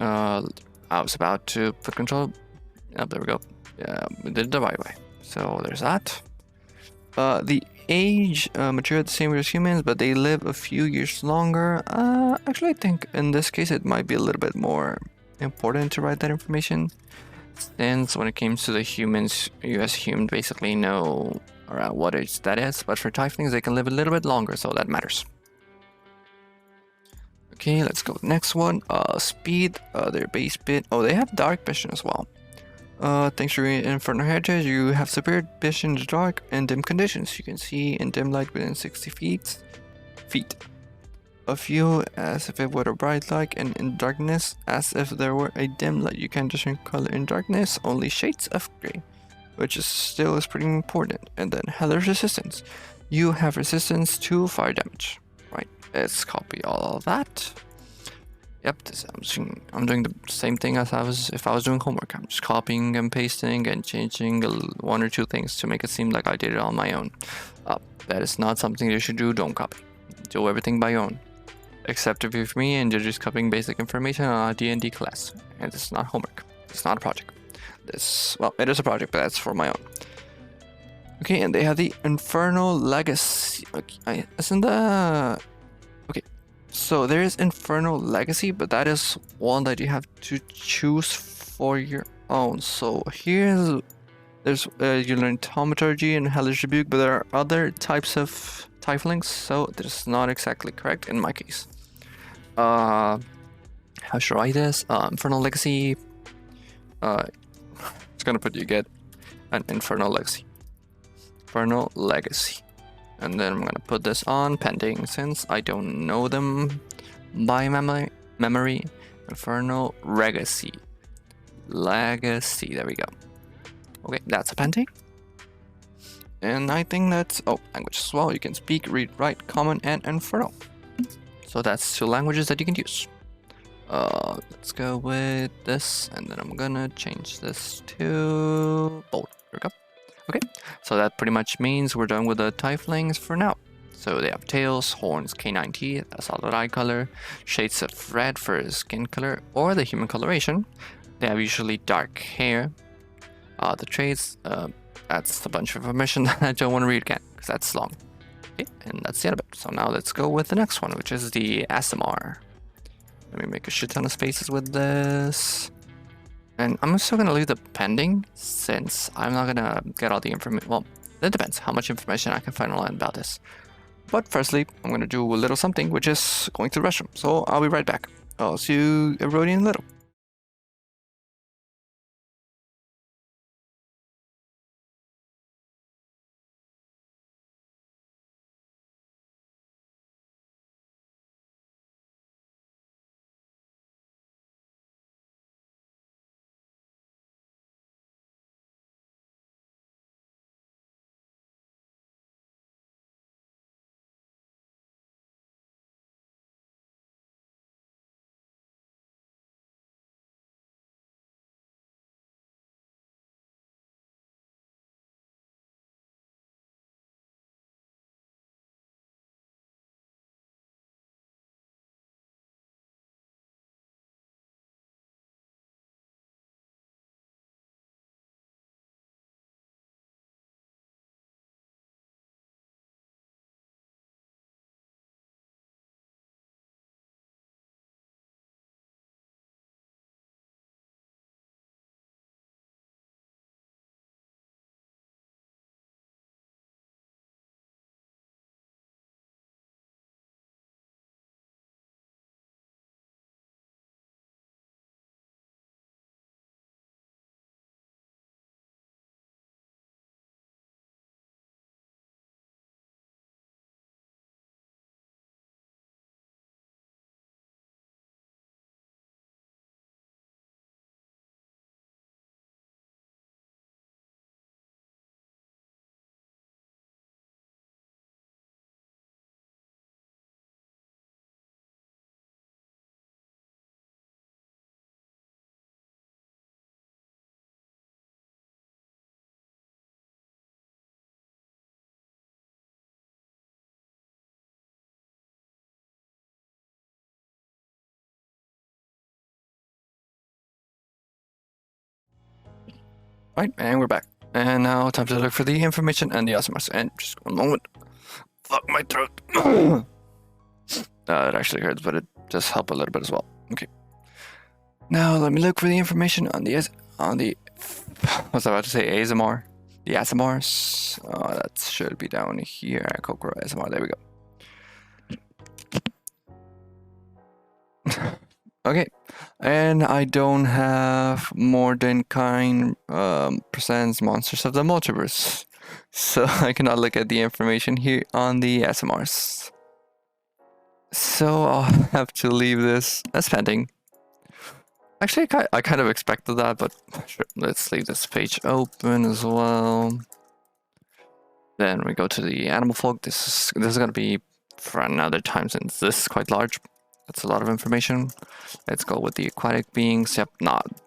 I was about to put control. Oh, there we go. Yeah, we did it the right way. So there's that. The age mature the same as humans, but they live a few years longer. Actually, I think in this case it might be a little bit more important to write that information, since when it comes to the humans, you as human basically know around what age that is. But for tieflings, they can live a little bit longer, so that matters. Okay, let's go with the next one. Speed, their base bit. Oh, they have dark vision as well. Thanks to your infernal heritage, you have superior vision in the dark and dim conditions. You can see in dim light within 60 feet of you as if it were a bright light, and in darkness as if there were a dim light. You can discern color in darkness, only shades of gray, which is still pretty important. And then Heller's resistance. You have resistance to fire damage. Right, let's copy all of that. Yep, I'm doing the same thing as if I was doing homework. I'm just copying and pasting and changing one or two things to make it seem like I did it on my own. That is not something you should do. Don't copy. Do everything by your own. Except if you're me and you're just copying basic information on a D&D class. And it's not homework. It's not a project. Well, it is a project, but that's for my own. Okay, and they have the Infernal Legacy. Okay, isn't the... Okay, so there is Infernal Legacy, but that is one that you have to choose for your own. So there's you learn Thaumaturgy and Hellish Rebuke, but there are other types of tieflings, so that is not exactly correct in my case. How should I write this? Infernal Legacy. It's gonna put you get an Infernal Legacy. Infernal Legacy. And then I'm gonna put this on pending since I don't know them by memory. Infernal Legacy. There we go. Okay, that's a pending. And I think that's language as well. You can speak, read, write, common, and infernal. So that's 2 languages that you can use. Let's go with this, and then I'm gonna change this to bold. There we go. Okay, so that pretty much means we're done with the tieflings for now. So they have tails, horns, canine teeth, a solid eye color, shades of red for skin color or the human coloration. They have usually dark hair. The traits, that's a bunch of information that I don't want to read again because that's long. Okay, and that's the end of it. So now let's go with the next one, which is the ASMR. Let me make a shit ton of spaces with this. And I'm still going to leave the pending since I'm not going to get all the information. Well, it depends how much information I can find online about this. But firstly, I'm going to do a little something, which is going to the restroom. So I'll be right back. I'll see you everybody in a little. Right, and we're back. And now time to look for the information and the SMRs. And just one moment. Fuck my throat. It actually hurts, but it just helped a little bit as well. Okay. Now let me look for the information on the what's I about to say? ASMR. The ASMRs. That should be down here. Kokoro ASMR. There we go. Okay, and I don't have more than kind presents Monsters of the Multiverse, so I cannot look at the information here on the SMRs. So I'll have to leave this as pending. Actually, I kind of expected that, but sure, let's leave this page open as well. Then we go to the animal folk. This is gonna be for another time since this is quite large. That's a lot of information. Let's go with the aquatic beings. Yep,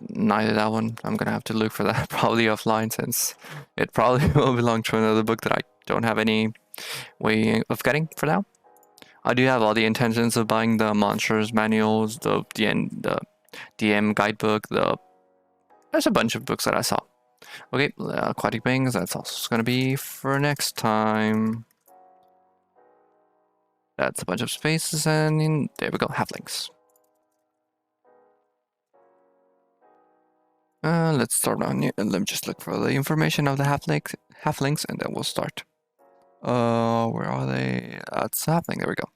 neither that one. I'm gonna have to look for that probably offline since it probably will belong to another book that I don't have any way of getting for now. I do have all the intentions of buying the monsters manuals, the DM guidebook. There's a bunch of books that I saw. Okay, aquatic beings. That's also gonna be for next time. That's a bunch of spaces, and there we go, halflings. Let's start on here, and let me just look for the information of the halflings, and then we'll start. Where are they? That's halfling. There we go.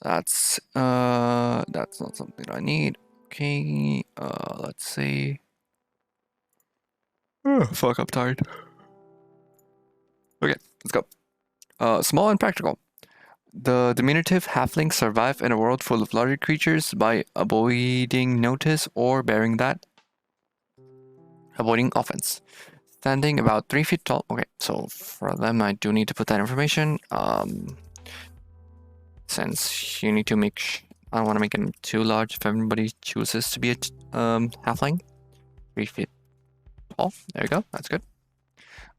That's not something I need. Okay. Let's see. Oh, fuck, I'm tired. Okay, let's go. Small and practical. The diminutive halflings survive in a world full of larger creatures by avoiding notice or bearing that. Avoiding offense. Standing about 3 feet tall. Okay, so for them I do need to put that information. Since you need to I don't want to make them too large if everybody chooses to be a halfling. 3 feet tall. There you go, that's good.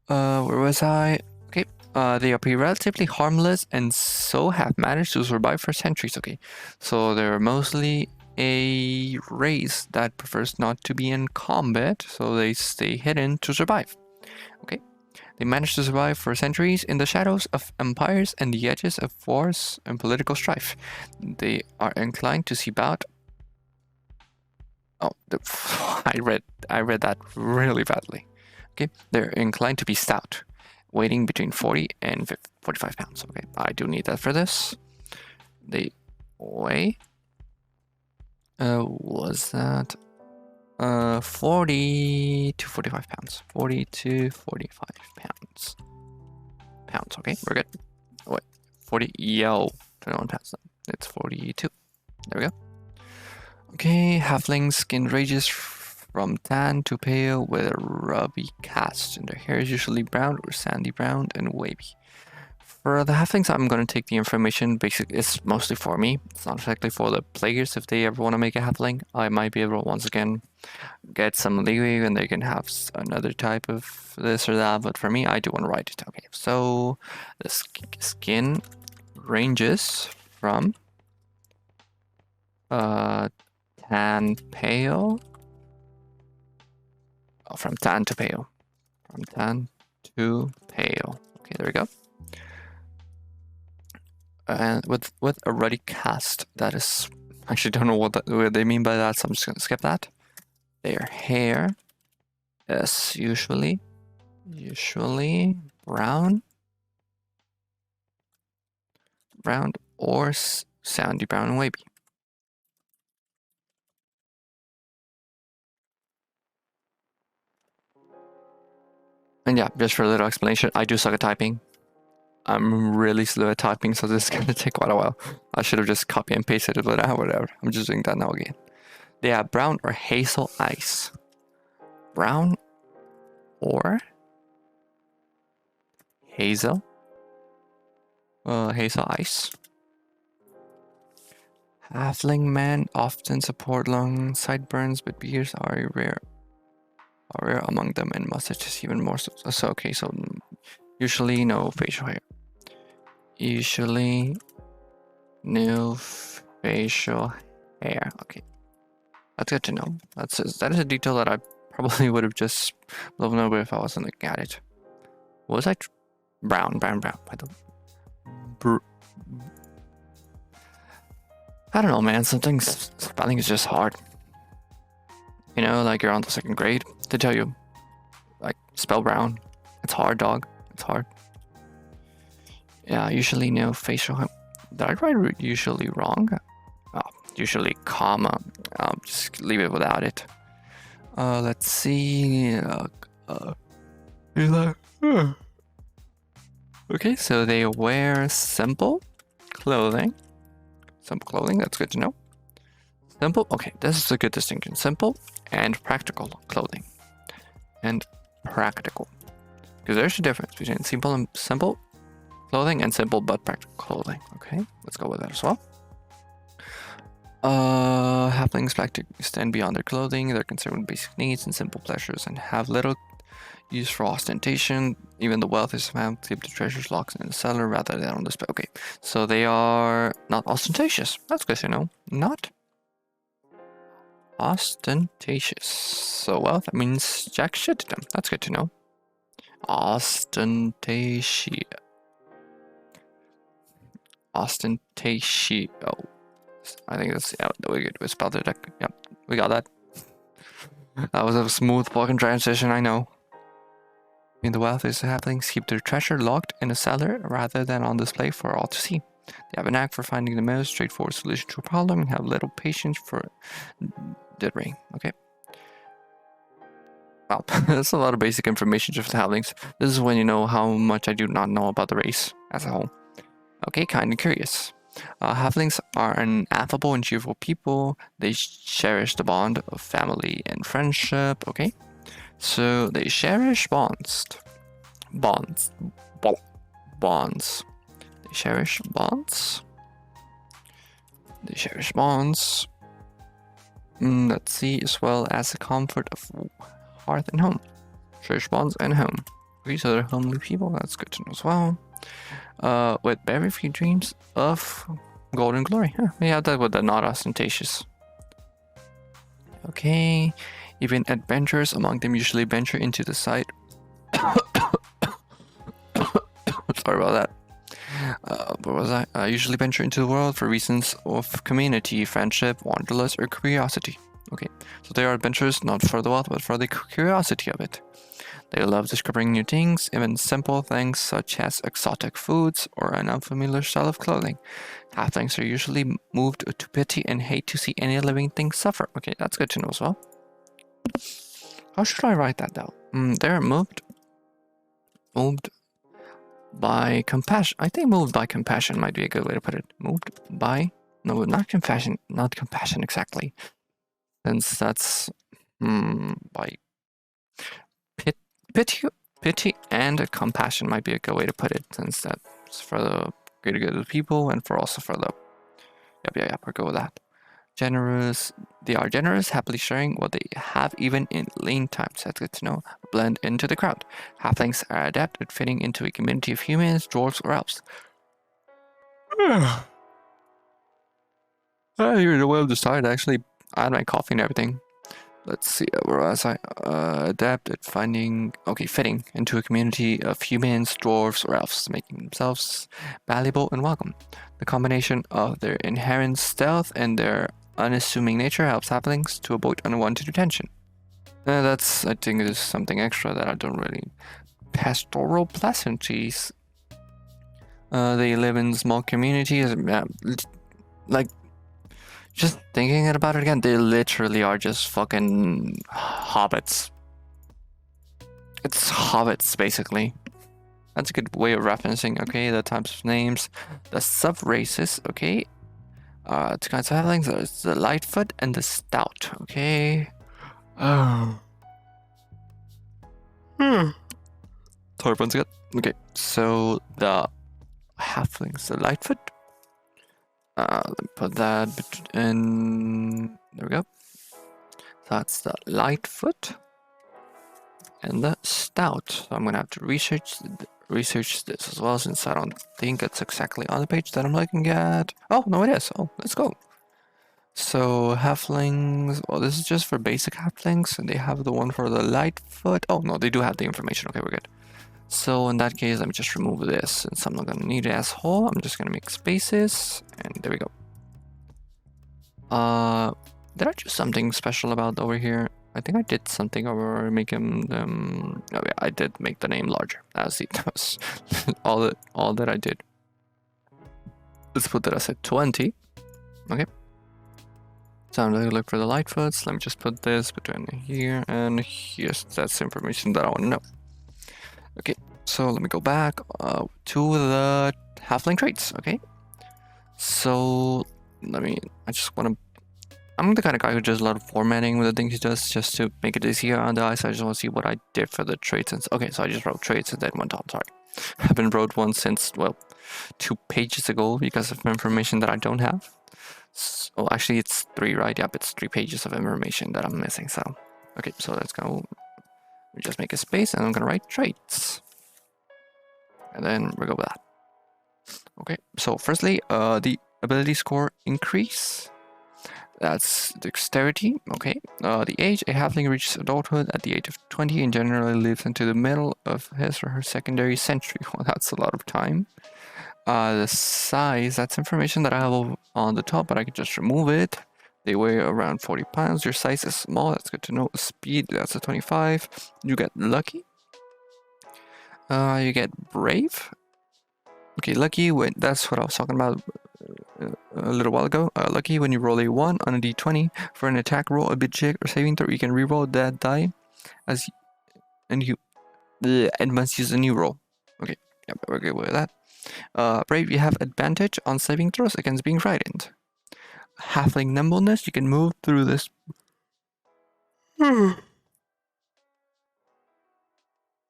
Where was I? Okay. They appear relatively harmless and so have managed to survive for centuries. Okay, so they're mostly a race that prefers not to be in combat, so they stay hidden to survive. Okay, they managed to survive for centuries in the shadows of empires and the edges of wars and political strife. They are inclined to seek out. Oh, I read that really badly. Okay, they're inclined to be stout, weighing between 40 and 45 pounds. Okay, I do need that for this. They weigh. Was that 40 to 45 pounds? 40 to 45 pounds. Okay, we're good. Oh, wait, 40. 21 pounds. It's 42. There we go. Okay, halfling skin ranges from tan to pale with a rubby cast, and their hair is usually brown or sandy brown and wavy. For the halflings, I'm going to take the information. Basically, it's mostly for me. It's not exactly for the players. If they ever want to make a halfling, I might be able to once again get some leeway and they can have another type of this or that. But for me, I do want to write it. Okay, so the skin ranges from tan pale. Oh, from tan to pale. From tan to pale. Okay, there we go. And with a ruddy cast, that is, I actually don't know what they mean by that, so I'm just gonna skip that. Their hair is usually brown or sandy brown and wavy. And yeah, just for a little explanation, I do suck at typing. I'm really slow at typing, so this is gonna take quite a while. I should have just copy and pasted it, but whatever. I'm just doing that now again. They have brown or hazel eyes. Brown or hazel. Hazel eyes. Halfling men often support long sideburns, but beards are rare among them, and mustaches even more so. Okay, so usually no facial hair. Usually no facial hair. Okay, that's good to know. That is a detail that I Probably would have just blown over if I wasn't looking at it. What was I? Brown. By the I don't know, man. Something's spelling is just hard. You know, like you're on the second grade. They tell you, like, spell brown. It's hard, dog. It's hard. Yeah, usually no facial. Did I write usually wrong? Oh, usually comma. Just leave it without it. Let's see. Okay, so they wear simple clothing. Simple clothing, that's good to know. Simple, okay, this is a good distinction. Simple and practical clothing. And practical. Because there's a difference between simple clothing and simple but practical clothing. Okay, let's go with that as well. Halflings like to extend beyond their clothing. They're concerned with basic needs and simple pleasures and have little use for ostentation. Even the wealthiest found keep the treasures locked in the cellar rather than on display. Okay, so they are not ostentatious. That's good to know. Not ostentatious. So, well, that means jack shit to them. That's good to know. Ostentatio. Ostentatio. I think that's, yeah, we spelled it. Yep, we got that. That was a smooth fucking transition, I know. In the wealthiest halflings keep their treasure locked in a cellar rather than on display for all to see. They have an knack for finding the most straightforward solution to a problem and have little patience for dithering. Okay. Wow, that's a lot of basic information just for the halflings. This is when you know how much I do not know about the race as a whole. Okay, kind of curious. Halflings are an affable and cheerful people. They cherish the bond of family and friendship. Okay. So they cherish bonds. Bonds. They cherish bonds. They cherish bonds. Let's see, as well as the comfort of hearth and home. Cherish bonds and home. These are homely people. That's good to know as well. With very few dreams of golden glory. Huh, we have that with the not ostentatious. Okay. Even adventurers among them usually venture into the sight. Sorry about that. Where was I? Usually venture into the world for reasons of community, friendship, wanderlust, or curiosity. Okay, so they are adventurers not for the wealth, but for the curiosity of it. They love discovering new things, even simple things such as exotic foods or an unfamiliar style of clothing. Halflings are usually moved to pity and hate to see any living thing suffer. Okay, that's good to know as well. How should I write that though? They're moved by compassion. I think moved by compassion might be a good way to put it. Moved by, no, not compassion exactly. Since that's by pity and compassion might be a good way to put it. Since that's for the greater good of the people and for also for the yep, we'll go with that. Generous. They are generous, happily sharing what they have even in lean times. That's good to know. Blend into the crowd. Halflings are adept at fitting into a community of humans, dwarves, or elves. You're the well decided. Actually, I had my coffee and everything. Let's see, where was I? Adept at fitting into a community of humans, dwarves, or elves, making themselves valuable and welcome. The combination of their inherent stealth and their unassuming nature helps halflings to avoid unwanted attention. That's, I think, is something extra that I don't really. Pastoral pleasantries. They live in small communities. Like, just thinking about it again, they literally are just fucking hobbits. It's hobbits, basically. That's a good way of referencing, okay, the types of names. The sub-races, okay. Two kinds of halflings, there's the Lightfoot and the Stout, okay. Oh. Sorry, once again. Okay, so the halflings, the Lightfoot. Let me put that in. There we go. That's the Lightfoot and the Stout. So I'm gonna have to research this as well, since I don't think it's exactly on the page that I'm looking at. Oh no, it is. Oh, let's go. So halflings, well, this is just for basic halflings, and they have the one for the Lightfoot. Oh no, they do have the information. Okay, we're good. So in that case, let me just remove this since I'm not gonna need it as whole. I'm just gonna make spaces, and there we go. Did I do something special about over here? I think I did something over making them. Oh yeah, I did make the name larger. That's it. That was all that I did. Let's put that as a 20. Okay. So I'm gonna look for the Lightfoots. Let me just put this between here and here's that's information that I want to know. Okay, so let me go back to the halfling traits. Okay, so I just want to. I'm the kind of guy who does a lot of formatting with the things he does just to make it easier on the eyes. I just want to see what I did for the traits. And okay, so I just wrote traits and then went on. Sorry, I haven't wrote one since, well, 2 pages ago because of information that I don't have. So actually it's 3, right? Yep, it's 3 pages of information that I'm missing. So okay, so let's go. We just make a space and I'm gonna write traits. And then we'll go with that. Okay, so firstly, the ability score increase. That's dexterity. Okay. The age, a halfling reaches adulthood at the age of 20 and generally lives into the middle of his or her secondary century. Well, that's a lot of time. The size, that's information that I have on the top, but I can just remove it. They weigh around 40 pounds. Your size is small. That's good to know. Speed, that's a 25. You get lucky. You get brave. Okay, lucky, that's what I was talking about a little while ago. Lucky when you roll a 1 on a d20 for an attack roll, a bit check, or saving throw, you can reroll that die and must use a new roll. Okay, yeah, we're good with that. Brave, you have advantage on saving throws against being frightened. Halfling nimbleness, you can move through this. Sorry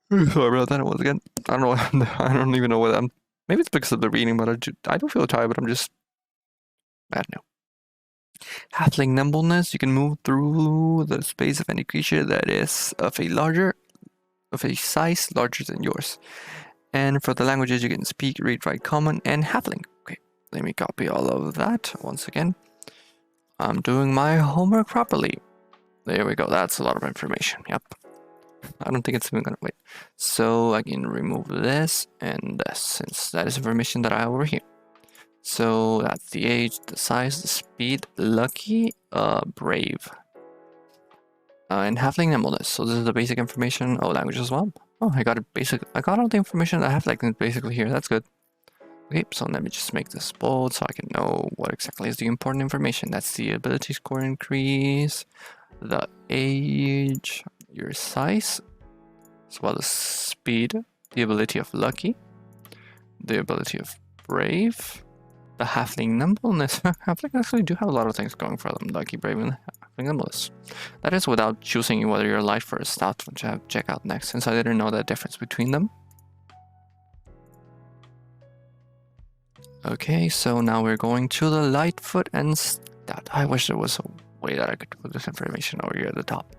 about that once again. I don't know. I don't even know what I'm. Maybe it's because of the reading, but I don't feel tired. But I'm just. I don't know. Halfling nimbleness, you can move through the space of any creature that is of a size larger than yours. And for the languages, you can speak, read, write Common, and Halfling. Okay, let me copy all of that once again. I'm doing my homework properly. There we go. That's a lot of information. Yep. I don't think it's even gonna wait. So I can remove this and this, since that is information that I have over here. So that's the age, the size, the speed, lucky, brave, and halfling nimbleness. So this is the basic information. Oh, language as well. Oh, I got all the information that I have like basically here. That's good. Okay, so let me just make this bold so I can know what exactly is the important information. That's the ability score increase, the age, your size, as well as speed, the ability of lucky, the ability of brave, the halfling nimbleness. Halfling actually do have a lot of things going for them. Lucky, brave, and halfling nimbleness. That is without choosing whether you're light or stout, which I have to check out next, since I didn't know the difference between them. Okay, so now we're going to the Lightfoot and Stout. I wish there was a way that I could put this information over here at the top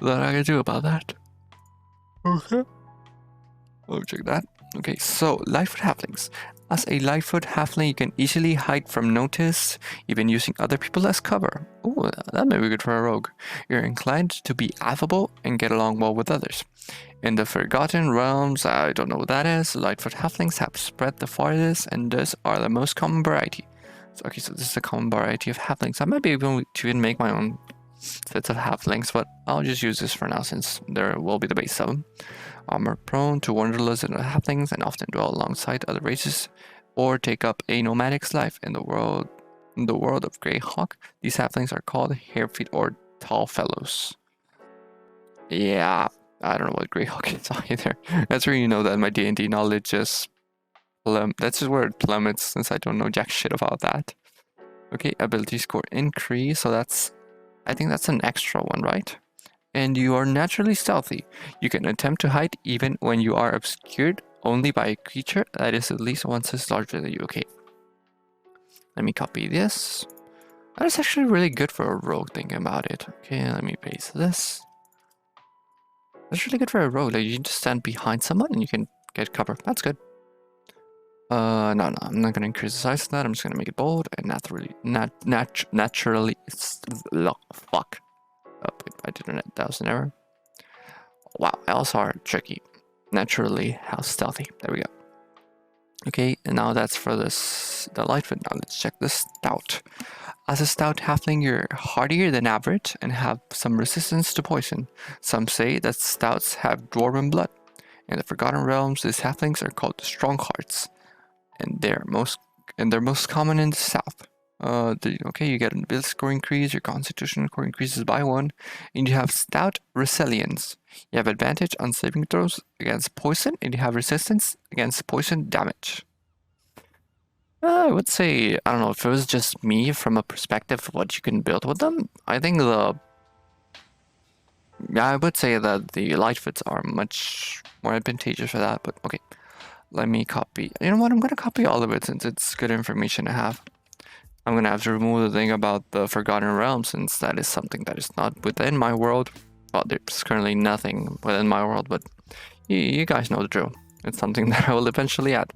that I could do about that. Okay. Let me check that. Okay, so Lightfoot Halflings. As a Lightfoot Halfling, you can easily hide from notice, even using other people as cover. Ooh, that may be good for a rogue. You're inclined to be affable and get along well with others. In the Forgotten Realms, I don't know what that is, Lightfoot Halflings have spread the farthest and thus are the most common variety. So, okay, so this is a common variety of Halflings. I might be able to even make my own sets of Halflings, but I'll just use this for now since there will be the base of them. Armor prone to wanderlust and halflings and often dwell alongside other races or take up a nomadic's life in the world of Greyhawk. These halflings are called Harefeet or Tall Fellows. Yeah, I don't know what Greyhawk is either. That's where you know that my D&D knowledge is that's just where it plummets since I don't know jack shit about that. Okay, ability score increase, so I think that's an extra one, right? And you are naturally stealthy. You can attempt to hide even when you are obscured only by a creature that is at least once as larger than you. Okay. Let me copy this. That is actually really good for a rogue, thinking about it. Okay, let me paste this. That's really good for a rogue. Like, you just stand behind someone and you can get cover. That's good. No, I'm not gonna increase the size of that. I'm just gonna make it bold and naturally. Fuck. Oh, I didn't. That was an error. Wow, L's are tricky. Naturally, how stealthy. There we go. Okay, and now that's for this the lightfoot. Now let's check the stout. As a stout halfling, you're hardier than average and have some resistance to poison. Some say that stouts have dwarven blood. In the Forgotten Realms, these halflings are called stronghearts, and they're most common in the south. Okay, you get an ability score increase, your constitution score increases by 1, and you have stout resilience. You have advantage on saving throws against poison, and you have resistance against poison damage. I would say, I don't know, if it was just me from a perspective of what you can build with them, I think I would say that the lightfoots are much more advantageous for that, but okay. Let me copy. You know what? I'm going to copy all of it since it's good information to have. I'm going to have to remove the thing about the Forgotten Realm since that is something that is not within my world. Well, there's currently nothing within my world, but you guys know the drill. It's something that I will eventually add.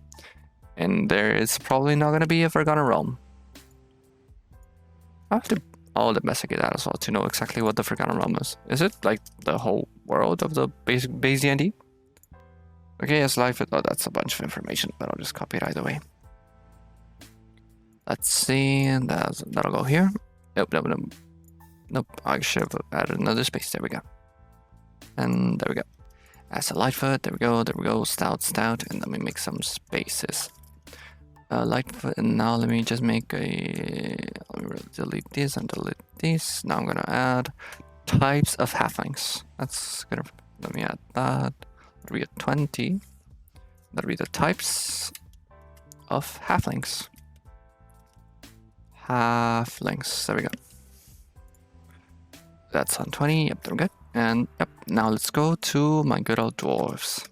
And there is probably not going to be a Forgotten Realm. I'll investigate that as well to know exactly what the Forgotten Realm is. Is it like the whole world of the base D&D? Okay, as life. Oh, that's a bunch of information, but I'll just copy it either way. Let's see, that'll go here. Nope, I should have added another space. There we go. And there we go. As a lightfoot, there we go, stout, and let me make some spaces. Lightfoot, and now let me just make let me delete this and delete this. Now I'm gonna add types of halflings. That's gonna, let me add that. That'll be a 20. That'll be the types of halflings. There we go. That's on 20. Yep, there we go. And yep, now let's go to my good old dwarves.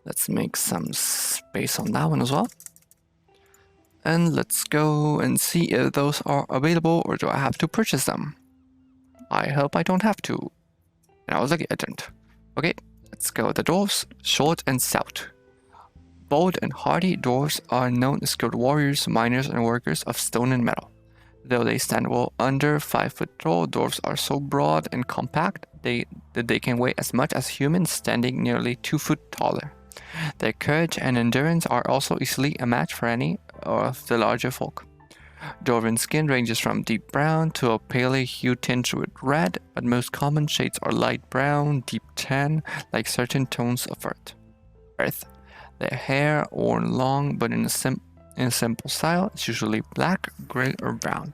Let's make some space on that one as well. And let's go and see if those are available or do I have to purchase them. I hope I don't have to. And I was like, I didn't. Okay, let's go. The dwarves, short and stout. Bold and hardy dwarves are known as skilled warriors, miners, and workers of stone and metal. Though they stand well under 5 foot tall, dwarves are so broad and compact that they can weigh as much as humans standing nearly 2 foot taller. Their courage and endurance are also easily a match for any of the larger folk. Dwarven skin ranges from deep brown to a paler hue tinged with red, but most common shades are light brown, deep tan, like certain tones of earth. Their hair, worn long but in a simple style, is usually black, gray, or brown.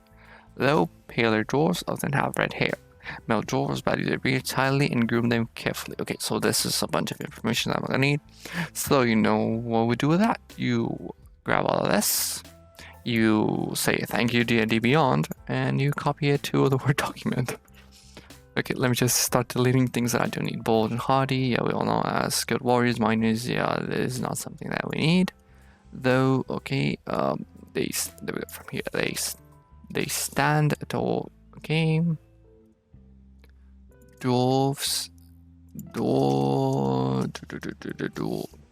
Though paler dwarves often have red hair. Male dwarves value their beards highly and groom them carefully. Okay, so this is a bunch of information that I'm gonna need. So you know what we do with that. You grab all of this, you say thank you D&D Beyond, and you copy it to the Word document. Okay, let me just start deleting things that I don't need. Bold and hardy, yeah, we all know as skilled warriors, miners, yeah, this is not something that we need. Though, okay, there we go from here. They stand tall. Okay. Dwarves.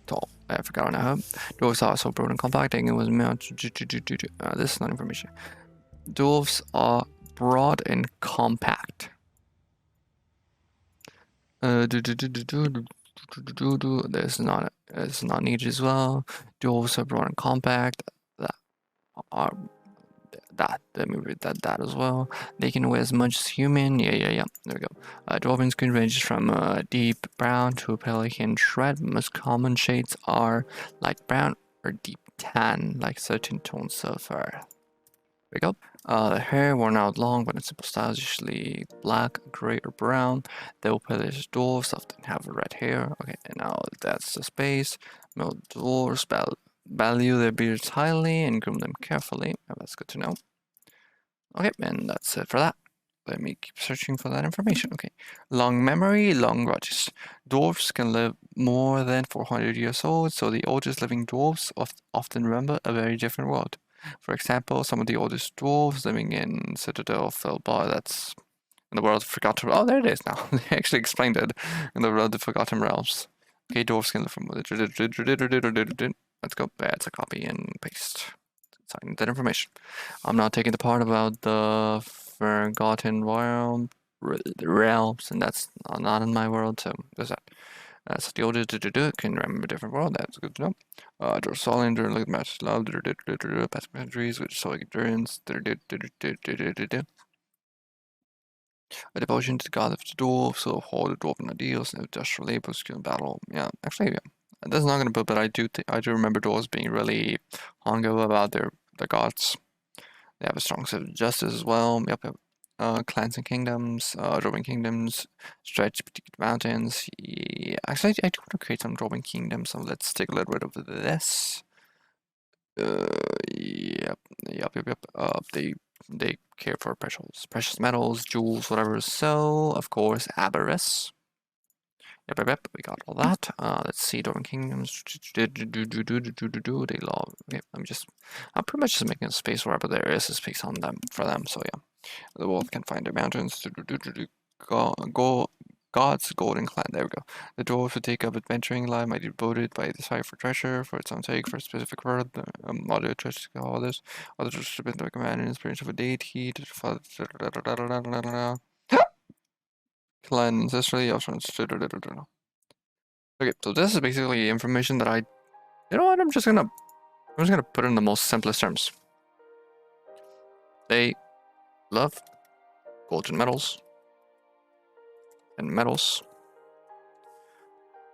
Tall. I forgot on that. Dwarves are so broad and compact. It was this is not information. Dwarves are broad and compact. This is not needed as well. Dwarves are broad and compact. Let me read that as well. They can weigh as much as human. Yeah. There we go. Dwarven skin ranges from deep brown to a pelican red. Most common shades are light brown or deep tan, like certain tones of earth. There we go. The hair worn out long, but in simple styles, usually black, gray, or brown. The pelish dwarves often have red hair. Okay, and now that's the space. Male dwarves value their beards highly and groom them carefully. Oh, that's good to know. Okay, and that's it for that. Let me keep searching for that information. Okay, long memory, long grudges. Dwarves can live more than 400 years old, so the oldest living dwarves often remember a very different world. For example, some of the oldest dwarves living in Citadel Felbar, that's in the world of Forgotten. Oh, there it is now. They actually explained it in the world of Forgotten Realms. Okay, dwarves can live from. Let's go. That's a copy and paste. Sign that information. I'm not taking the part about the Forgotten realms, and that's not in my world, so there's that. So the older can remember a different world. That's good to know. Draw Solinder, look at match love, past countries, which so endurance. A devotion to the god of the dwarf, so all the dwarven ideals, no industrial labor, skill in battle. Yeah, actually, yeah. That's not gonna put, but I do remember dwarves being really hungover about their gods. They have a strong sense of justice as well. Yep. Clans and kingdoms, dwarven kingdoms, stretch between mountains. Yeah, actually, I do want to create some dwarven kingdoms, so let's take a little bit of this. Yep. They care for precious metals, jewels, whatever. So, of course, avarice. Yep, we got all that. Let's see, Dwarven Kingdoms. They love. Okay, I'm pretty much just making a space wherever there is a space on them for them. So yeah, the wolf can find the mountains. God's golden clan. There we go. The dwarves would take up adventuring life, might be devoted by desire for treasure, for its own sake, for a specific world. Moderate treasure to others. Others are submit to a command and inspiration of a deity. Clan ancestrally. Okay, so this is basically information that you know what, I'm just gonna put it in the most simplest terms. They love golden metals and metals,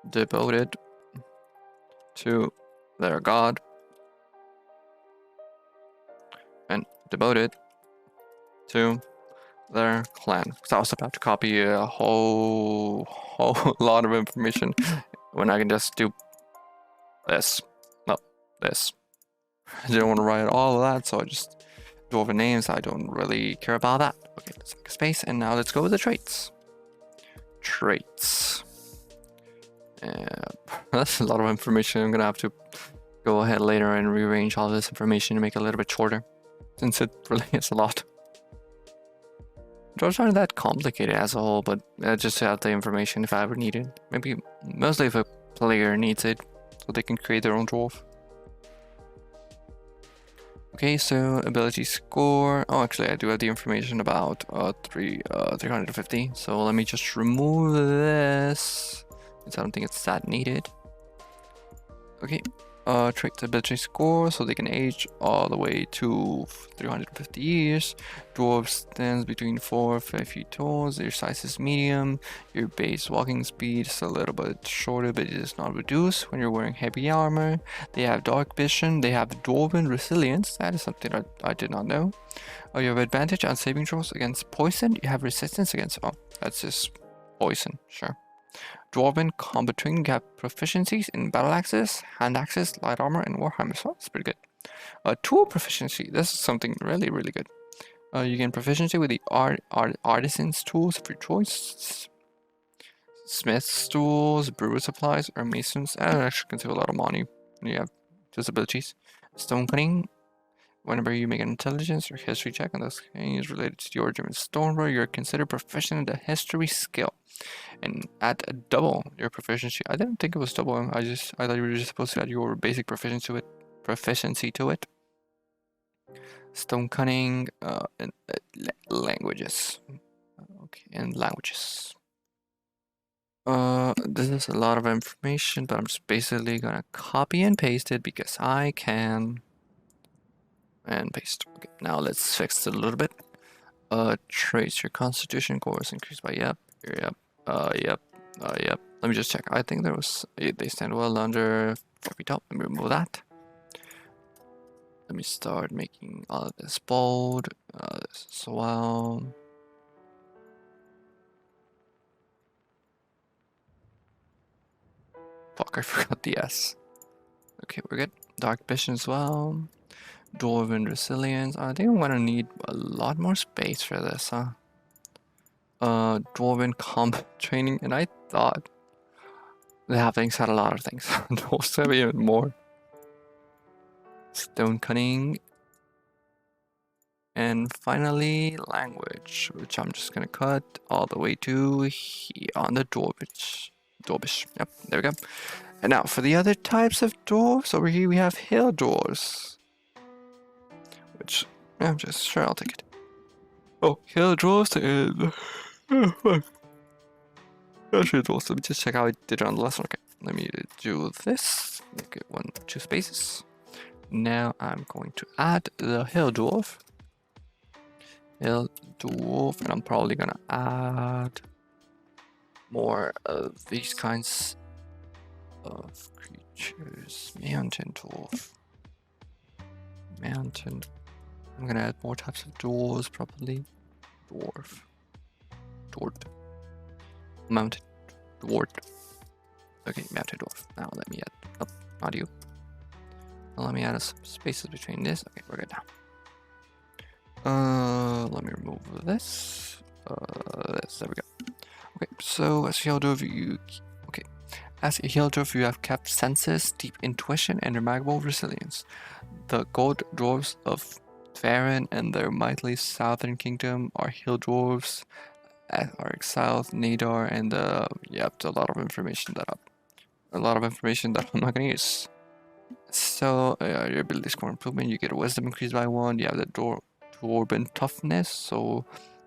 devoted to their god, and devoted to their clan. Because I was about to copy a whole lot of information when I can just do this. No, this. I didn't want to write all of that, so I just dwarven names. I don't really care about that. Okay, let's make a space, and now let's go with the traits. Traits. That's a lot of information. I'm gonna have to go ahead later and rearrange all this information to make it a little bit shorter, since it really is a lot. Dwarves aren't that complicated as a whole, but just to have the information if I ever need it. Maybe mostly if a player needs it, so they can create their own dwarf. Okay, so ability score. Oh, actually, I do have the information about 350. So let me just remove this, since I don't think it's that needed. Okay, trait ability score, so they can age all the way to 350 years. Dwarf stands between 4 and 5 feet tall. Their size is medium. Your base walking speed is a little bit shorter, but it is not reduced when you're wearing heavy armor. They have dark vision. They have dwarven resilience. That is something I did not know. You have advantage on saving throws against poison. You have resistance against. Oh, that's just poison. Sure. Dwarven combat training, you have proficiencies in battle axes, hand axes, light armor, and warhammer. So that's pretty good. Tool proficiency. This is something really, really good. You gain proficiency with the artisan's tools of your choice. Smith's tools, brewer supplies, or masons. That actually can save a lot of money when you have those abilities. Stone cutting. Whenever you make an intelligence or history check, and this is related to the origin of stoneware, you're considered proficient in the history skill. And add a double your proficiency. I didn't think it was double. I thought you were just supposed to add your basic proficiency to it. Stone cutting and languages. Okay, and languages. This is a lot of information, but I'm just basically gonna copy and paste it because I can. And paste. Okay, now let's fix it a little bit. Traits. Your constitution score is increased by yep. Let me just check. I think they stand well under 4 feet up. Let me remove that. Let me start making all of this bold. This as well. Fuck, I forgot the S. Okay, we're good. Dark vision as well. Dwarven resilience. I think I'm gonna need a lot more space for this, huh? Dwarven combat training, and I thought the halflings had a lot of things. Dwarves have even more. Stone cutting. And finally, language, which I'm just gonna cut all the way to here on the Dwarvish. Yep, there we go. And now for the other types of dwarves, over here we have hill dwarves. Which, yeah, I'm just sure I'll take it. Oh, hill dwarves and... Oh, fuck. Actually, dwarves. Let me just check how I did it on the last one. Okay, let me do this. Make it 2 spaces. Now I'm going to add the hill dwarf. Hill dwarf, and I'm probably gonna add more of these kinds of creatures. Mountain dwarf. Mountain. I'm gonna add more types of dwarves, probably. Dwarf. Dwarf. Mountain. Dwarf. Okay, mountain dwarf. Now let me add. Oh, not you. Now let me add some spaces between this. Okay, we're good now. Let me remove this. There we go. Okay, so as a hill dwarf, as a hill dwarf, you have kept senses, deep intuition, and remarkable resilience. The gold dwarves of Farron and their mighty southern kingdom are hill dwarves, are exiled, Nadar, and yep, a lot of information that I'm not gonna use. So your ability score improvement, you get a wisdom increased by 1. You have the dwarven toughness, so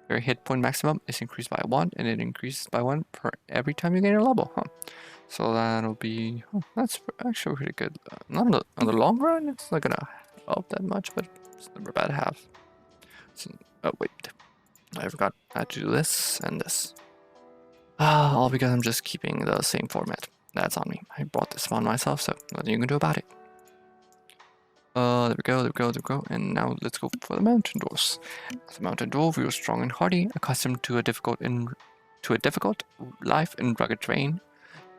your hit point maximum is increased by 1, and it increases by 1 per every time you gain a level. So that'll be that's actually pretty good. Not on the long run, it's not gonna help that much, but it's never bad to have. So, oh wait, I forgot I had to do this and this. All because I'm just keeping the same format. That's on me. I brought this on myself, so nothing you can do about it. There we go. And now let's go for the mountain dwarfs. As a mountain dwarf, you are strong and hardy, accustomed to a difficult life in rugged terrain.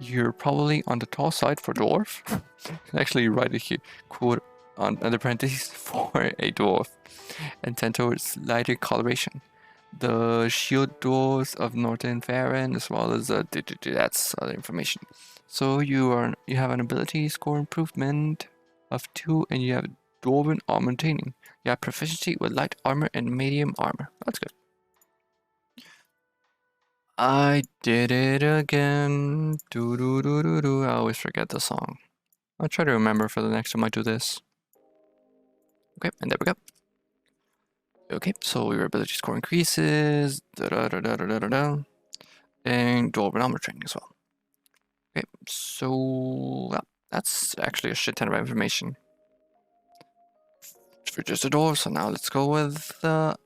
You're probably on the tall side for dwarf. Actually, write it here, quote on the parentheses for a dwarf, and tend towards lighter coloration. The shield dwarves of Northern Farron, as well as that's other information. So you have an ability score improvement of 2, and you have dwarven armor training. You have proficiency with light armor and medium armor. That's good. I did it again. I always forget the song. I'll try to remember for the next time I do this. Okay, and there we go. Okay, so your ability score increases. And dwarven armor training as well. Okay, so that's actually a shit ton of information for just the dwarves. So now let's go with the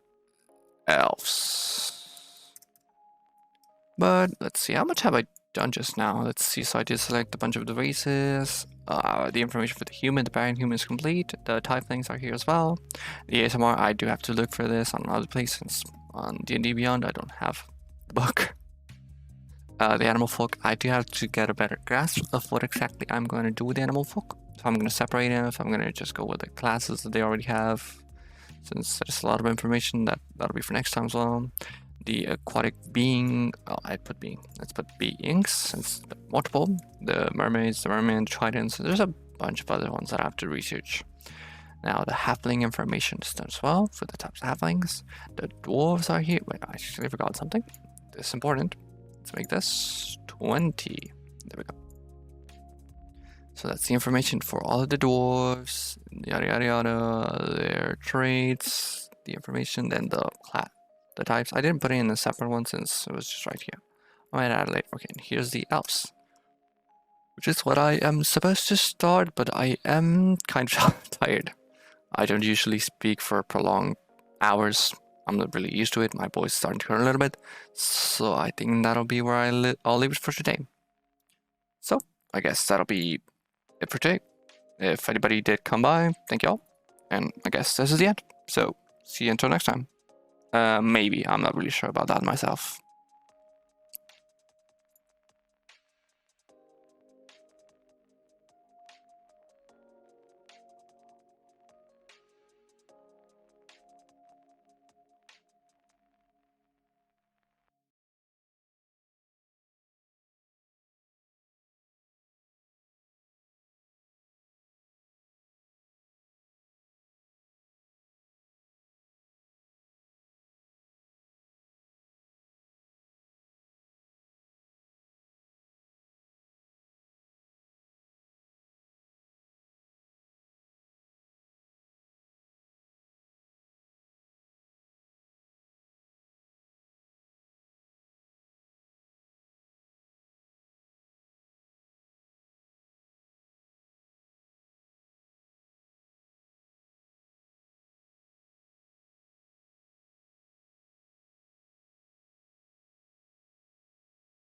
elves. But let's see, how much have I done just now? Let's see, so I did select a bunch of the races. The information for the human, the barbarian human is complete. The typelings are here as well. The ASMR, I do have to look for this on other places. On D&D Beyond, I don't have the book. The animal folk, I do have to get a better grasp of what exactly I'm going to do with the animal folk. So I'm going to separate them, if I'm going to just go with the classes that they already have. Since there's a lot of information, that'll be for next time as well. The aquatic being, let's put beings, since multiple. The mermaids, the merman, tridents, there's a bunch of other ones that I have to research. Now the halfling information is done as well for the types of halflings. The dwarves are here. Wait, I actually forgot something. This is important. Let's make this 20. There we go. So that's the information for all of the dwarves, yada yada yada, their traits, the information, then the class. The types, I didn't put it in a separate one since it was just right here. I might add it later. Okay, and here's the elves, which is what I am supposed to start, but I am kind of tired. I don't usually speak for prolonged hours. I'm not really used to it. My voice is starting to hurt a little bit, so I think that'll be where I'll leave it for today. So I guess that'll be it for today. If anybody did come by, thank y'all, and I guess this is the end. So see you until next time. Maybe. I'm not really sure about that myself.